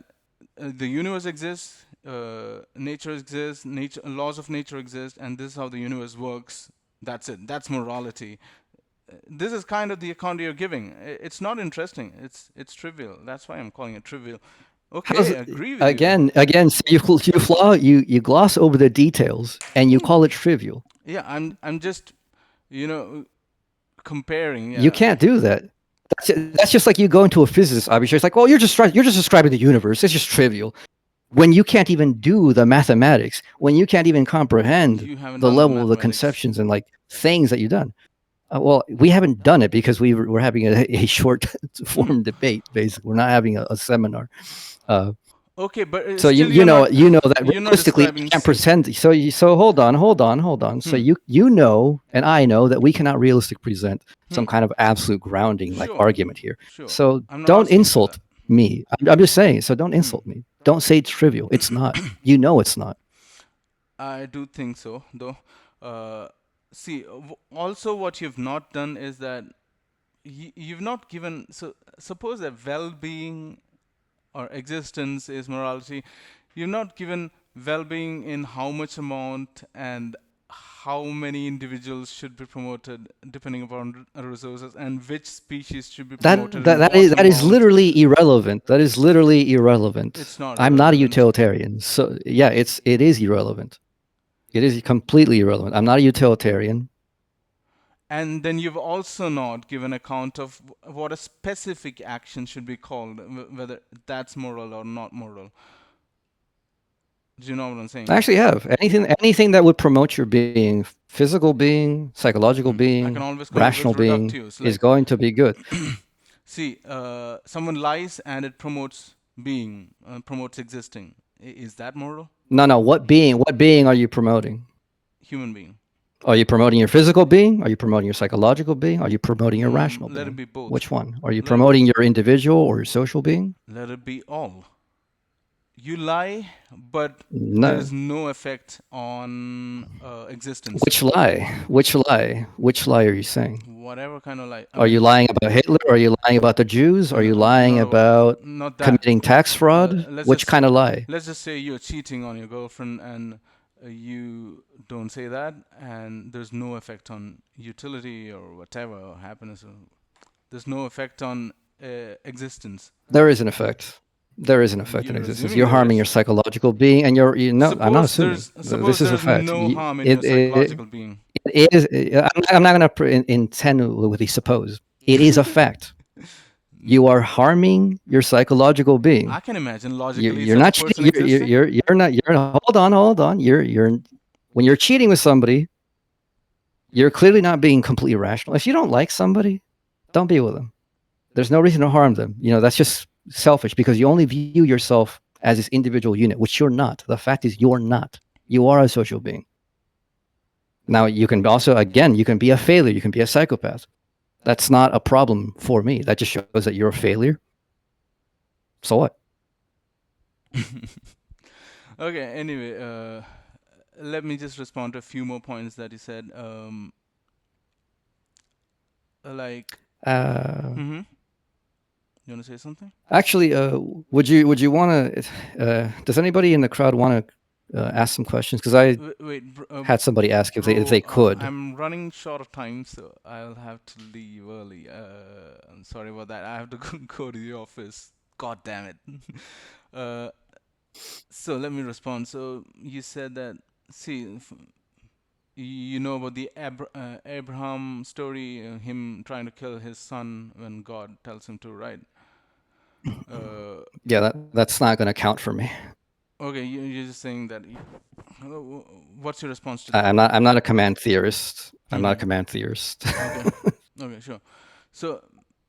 the universe exists, nature exists, laws of nature exist, and this is how the universe works. That's it. That's morality. This is kind of the account you're giving. It's not interesting. It's trivial. That's why I'm calling it trivial. Okay, I agree with you. Again, so you gloss over the details and you call it trivial. Yeah, I'm just, comparing. Yeah. You can't do that. That's just like you go into a physicist arbitrary. It's like, well, you're just describing the universe. It's just trivial. When you can't even do the mathematics, when you can't even comprehend the level of the conceptions and like things that you've done. Well, we haven't done it because we're having a short form debate. Basically, we're not having a seminar. Okay, but so you know that realistically you can't present. So hold on. So you know, and I know that we cannot realistically present some kind of absolute grounding like argument here. So don't insult me. I'm just saying. So don't insult me. Don't say it's trivial. It's not. You know it's not. I do think so, though. See, also what you've not done is that you've not given. So suppose that well-being or existence is morality. You've not given well-being in how much amount and how many individuals should be promoted depending upon resources and which species should be promoted. That is literally irrelevant. That is literally irrelevant. It's not. I'm not a utilitarian. So yeah, it is irrelevant. It is completely irrelevant. I'm not a utilitarian. And then you've also not given account of what a specific action should be called, whether that's moral or not moral. Do you know what I'm saying? I actually have anything that would promote your being, physical being, psychological being, rational being, is going to be good. See, someone lies and it promotes being, promotes existing. Is that moral? No. What being are you promoting? Human being. Are you promoting your physical being? Are you promoting your psychological being? Are you promoting your rational being? Let it be both. Which one? Are you promoting your individual or your social being? Let it be all. You lie, but there is no effect on existence. Which lie? Which lie are you saying? Whatever kind of lie. Are you lying about Hitler? Are you lying about the Jews? Are you lying about committing tax fraud? Which kind of lie? Let's just say you're cheating on your girlfriend and you don't say that, and there's no effect on utility or whatever, or happiness, or there's no effect on existence. There is an effect. There is an effect in You're existence. assuming You're there harming your is. psychological being, and no, I'm not assuming. Suppose This is a there's fact. no harm in your It psychological being. is. I'm not going to intend with the suppose. It is a fact. You are harming your psychological being. I can imagine logically You're such a not person cheating. existing. You're not. You're hold on. You're when you're cheating with somebody, you're clearly not being completely rational. If you don't like somebody, don't be with them. There's no reason to harm them. That's just selfish because you only view yourself as this individual unit, which you're not. The fact is, you're not. You are a social being. Now, you can also, again, you can be a failure. You can be a psychopath. That's not a problem for me. That just shows that you're a failure. So what? Okay, anyway, let me just respond to a few more points that you said. Like, Uh, you want to say something? Actually, would you want to? Does anybody in the crowd want to ask some questions? Because I Wait, had somebody ask if bro, they could. I'm running short of time, so I'll have to leave early. I'm sorry about that. I have to go to the office. God damn it. uh, so let me respond. So you said that, see, you know about the Abraham story, him trying to kill his son when God tells him to, right? Yeah, that's not going to count for me. Okay, you're just saying that. What's your response to that? I'm not a command theorist. I'm not a Mhm. command theorist. Okay. Okay, sure. So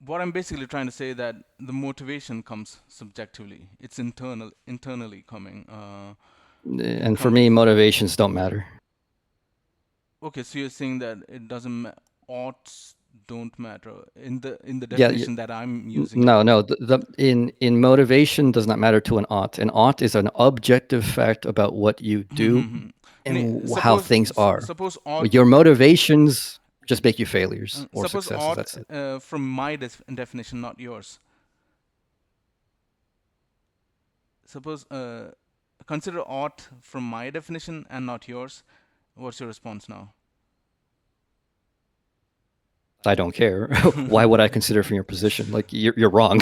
what I'm basically trying to say that the motivation comes subjectively. It's internally coming. And for me, motivations don't matter. Okay, so you're saying that it doesn't oughts don't matter in the Yeah, definition that I'm using it. no. In motivation does not matter to an ought. An ought is an objective fact about what you do and how things are. Suppose ought Your motivations just make you failures or successes. That's it. from my definition, not yours. Suppose consider ought from my definition and not yours. What's your response now? I don't care. Why would I consider from your position? Like you're wrong.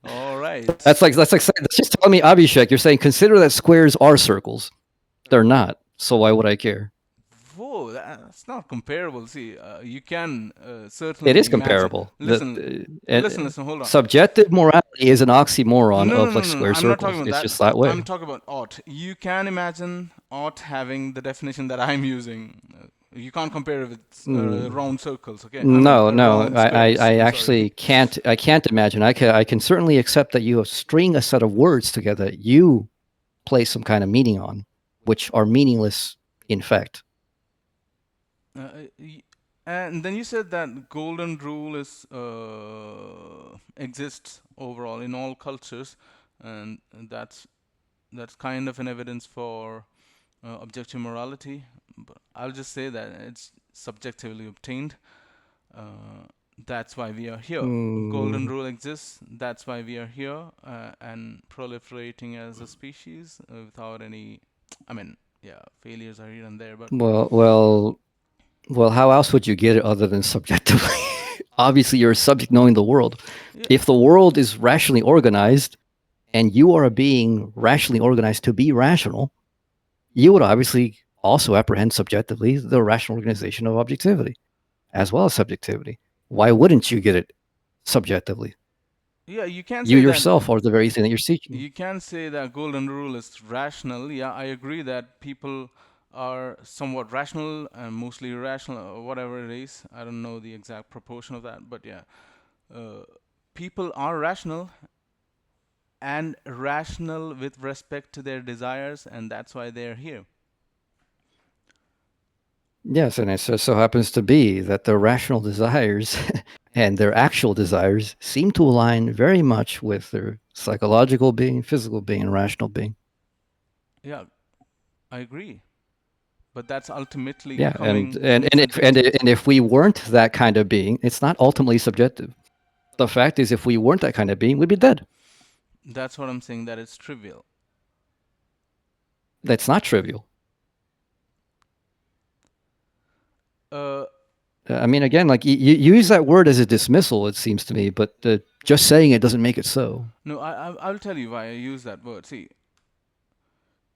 All right. That's just telling me, Abhishek, you're saying consider that squares are circles. They're not. So why would I care? Whoa, that's not comparable. See, you can certainly It is imagine. comparable. Listen. Hold on. Subjective morality is an oxymoron of like square I'm not talking circles. about It's that. just that way. I'm talking about ought. You can imagine ought having the definition that I'm using. You can't compare it with round circles, okay? No. Round squares. I I'm actually sorry. can't. I can't imagine. I can certainly accept that you string a set of words together that you place some kind of meaning on, which are meaningless in fact. And then you said that golden rule is exists overall in all cultures, and that's kind of an evidence for objective morality. But I'll just say that it's subjectively obtained. That's why we are here. Golden Mm, rule exists. That's why we are here and proliferating as a species without any. I mean, yeah, failures are here and there, but well. How else would you get it other than subjectively? Obviously, you're a subject knowing the world. yeah, If the world is rationally organized, and you are a being rationally organized to be rational, you would obviously also apprehend subjectively the rational organization of objectivity as well as subjectivity. Why wouldn't you get it subjectively? yeah, you can You say that. yourself are the very thing that you're seeking. You can say that golden rule is rational. Yeah, I agree that people are somewhat rational and mostly irrational, or whatever it is. I don't know the exact proportion of that, but yeah, uh, people are rational and rational with respect to their desires, and that's why they're here. Yes, and it so happens to be that their rational desires and their actual desires seem to align very much with their psychological being, physical being, and rational being. Yeah, I agree. But that's ultimately Yeah, coming from and if we weren't that kind of being, it's not ultimately subjective. The fact is, if we weren't that kind of being, we'd be dead. that's what I'm saying, that it's trivial. That's not trivial. I mean, again, like you use that word as a dismissal, it seems to me, but just saying it doesn't make it so. No, I'll tell you why I use that word. See,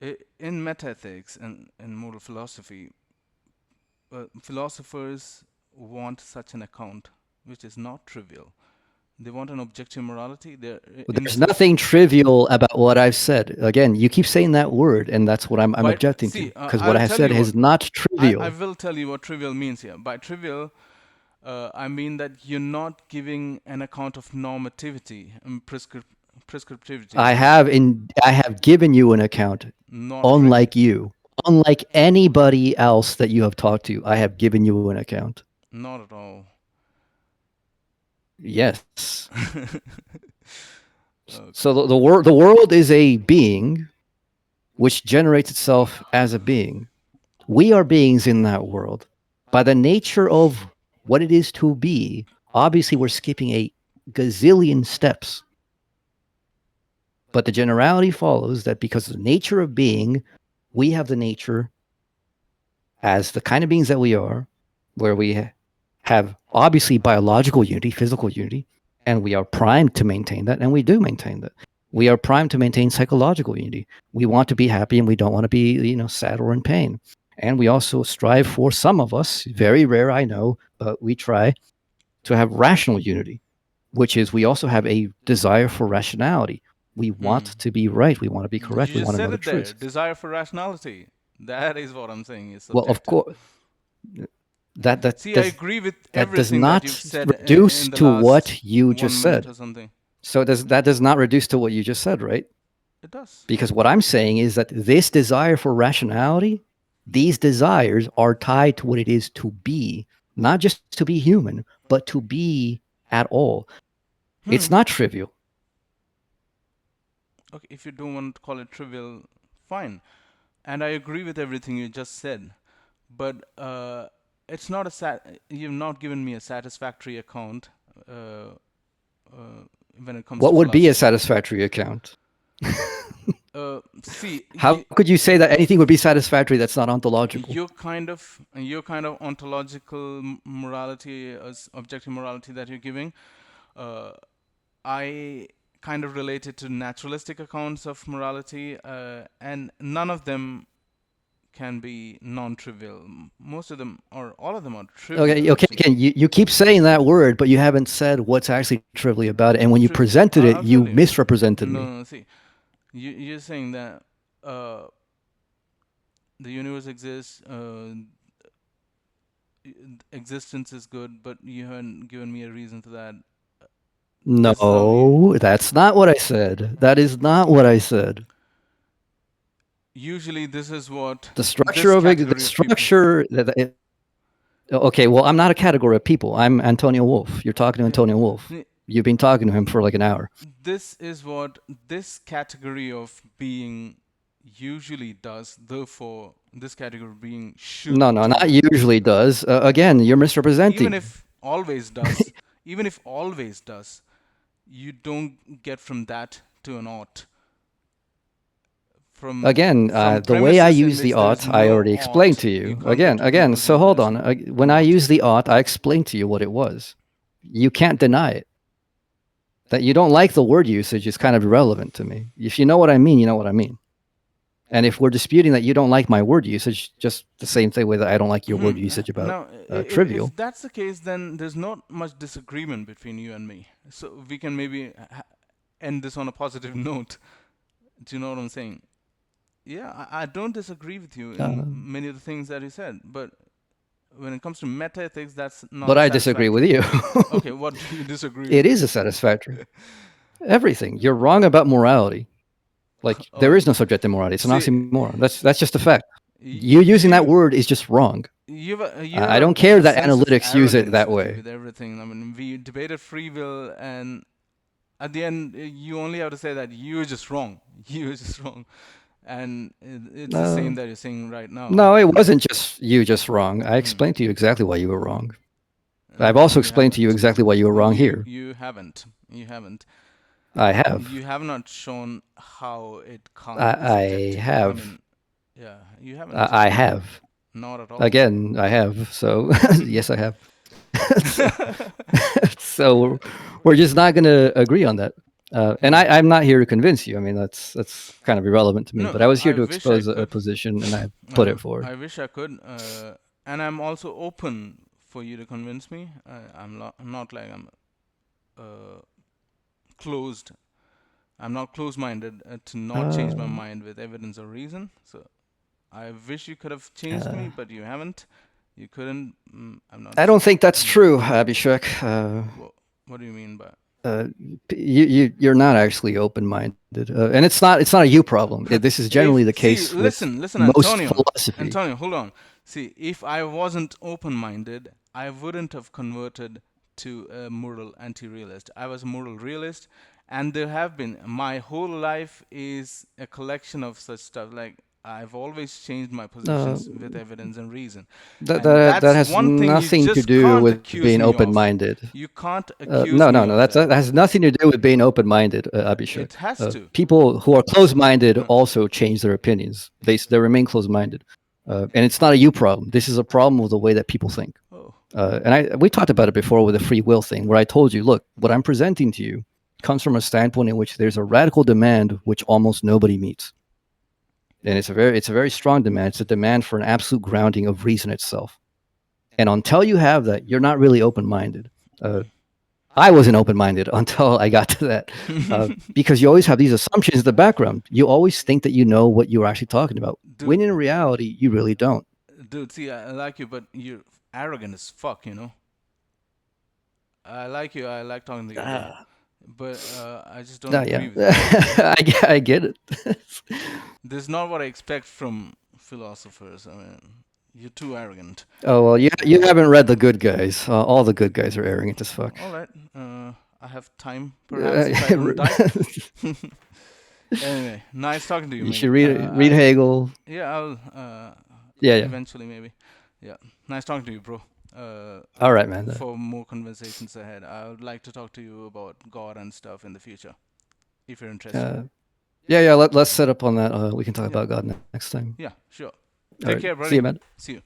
in metaethics and moral philosophy, philosophers want such an account, which is not trivial. They want an objective morality. There's nothing trivial about what I've said. Again, you keep saying that word, and that's what I'm objecting to. Because what I'll I tell said you is not trivial. I will tell you what trivial means here. By trivial, I mean that you're not giving an account of normativity and prescriptivity. I have given you an account, Not unlike really. you. Unlike anybody else that you have talked to, I have given you an account. Not at all. Yes. So the world is a being which generates itself as a being. We are beings in that world. By the nature of what it is to be, obviously we're skipping a gazillion steps. But the generality follows that because of the nature of being, we have the nature as the kind of beings that we are, where we have obviously biological unity, physical unity, and we are primed to maintain that, and we do maintain that. We are primed to maintain psychological unity. We want to be happy, and we don't want to be, sad or in pain. And we also strive for, some of us, very rare, I know, but we try to have rational unity, which is we also have a desire for rationality. We want to be right. We want to be correct. You We just want to know said the it there. truth. Desire for rationality. That is what I'm saying is Well, of subjective. course, that See, I agree with that does everything that not you've said reduce in the to last what you 1 just minute said. or something. So that does not reduce to what you just said, right? It does. Because what I'm saying is that this desire for rationality, these desires are tied to what it is to be, not just to be human, but to be at all. It's not trivial. Okay, if you don't want to call it trivial, fine. And I agree with everything you just said. But it's not you've not given me a satisfactory account when it comes What to would be a philosophy. satisfactory account? See, How could you say that anything would be satisfactory that's not ontological? your kind of ontological morality, objective morality that you're giving, I kind of relate it to naturalistic accounts of morality, and none of them can be non-trivial. Most of them, or all of them, are trivial. Okay, Actually. again, you keep saying that word, but you haven't said what's actually trivially about it. And when you presented it, I'll you tell you. misrepresented me. No, see, you're saying that the universe exists, existence is good, but you haven't given me a reason for that. No, that's not what I said. That is not what I said. Usually, this is what The structure this of it, the category of people. structure. Okay, well, I'm not a category of people. I'm Antonio Wolf. You're talking to Antonio Wolf. You've been talking to him for like an hour. This is what this category of being usually does. Therefore, this category of being should. No, not usually does. Again, you're misrepresenting. Even if always does, even if always does, you don't get from that to an ought. Again, the way I use the ought, I already explained to you. Again. So hold on. When I use the ought, I explained to you what it was. You can't deny it. That you don't like the word usage is kind of irrelevant to me. If you know what I mean, you know what I mean. And if we're disputing that you don't like my word usage, just the same thing way that I don't like your word usage about trivial. If that's the case, then there's not much disagreement between you and me. So we can maybe end this on a positive note. Do you know what I'm saying? Yeah, I don't disagree with you in many of the things that you said, but when it comes to metaethics, that's not. But I disagree with you. Okay, what do you disagree? It is a satisfactory. Everything. You're wrong about morality. Like there is no subjective morality. It's an oxymoron. That's just a fact. You using that word is just wrong. I don't care that analytics use it that way. With everything, I mean, we debated free will, and at the end, you only have to say that you're just wrong. You're just wrong. And it's the same that you're saying right now. No, it wasn't just you just wrong. I explained to you exactly why you were wrong. I've also explained to you exactly why you were wrong here. You haven't. I have. You have not shown how it can't. I have. Yeah, you haven't I changed. have. Not at all. Again, I have. So yes, I have. so, so we're just not going to agree on that. And I'm not here to convince you. I mean, that's kind of irrelevant to me. No, But I was here I to wish I expose a could. position, and I put it forward. I wish I could. And I'm also open for you to convince me. I'm not like I'm uh, closed. I'm not closed-minded to not change my Uh, mind with evidence or reason. So I wish you could have changed uh, me, but you haven't. You couldn't. I'm not. I don't think that's Mm, true, Abhishek. what do you mean by? Uh, you're not actually open-minded, and it's not a you problem. This is generally If the see, case with listen, most Antonio, philosophy. Hold on. See, if I wasn't open-minded, I wouldn't have converted to a moral anti-realist. I was a moral realist, and there have been my whole life is a collection of such stuff. Like I've always changed my Uh, positions with evidence and reason, that and that that that's has one thing you nothing to just do can't with accuse being me of. open-minded. You can't accuse No, me no, no. of that. That has nothing to do with being open-minded, Abhishek. It has to. People who are closed-minded Huh. also change their opinions. They remain closed-minded, and it's not a you problem. This is a problem with the way that people think. Oh. And we talked about it before with the free will thing, where I told you, look, what I'm presenting to you comes from a standpoint in which there's a radical demand which almost nobody meets, and it's a very strong demand. It's a demand for an absolute grounding of reason itself. And until you have that, you're not really open-minded. Uh, I wasn't open-minded until I got to that, because you always have these assumptions in the background. You always think that you know what you're actually talking about, Dude, when in reality you really don't. see, I like you, but you're arrogant as fuck, you know? I like you, I like talking to you, bro. Ah, But I just don't yeah, agree with you. I get it. This is not what I expect from philosophers. I mean, you're too arrogant. Oh well, you haven't read The Good Guys. All the good guys are arrogant as fuck. All right, I have time, perhaps, if I don't die. Anyway, nice talking to you, You mate. should read Hegel. Yeah, I'll Yeah, yeah. eventually, maybe. Yeah, nice talking to you, bro. All right, man. For more conversations ahead, I would like to talk to you about God and stuff in the future, if you're interested. Yeah. Let's set up on that. We can talk Yeah, about God next time. yeah, sure. All Take right. care, See you, buddy. man. See you.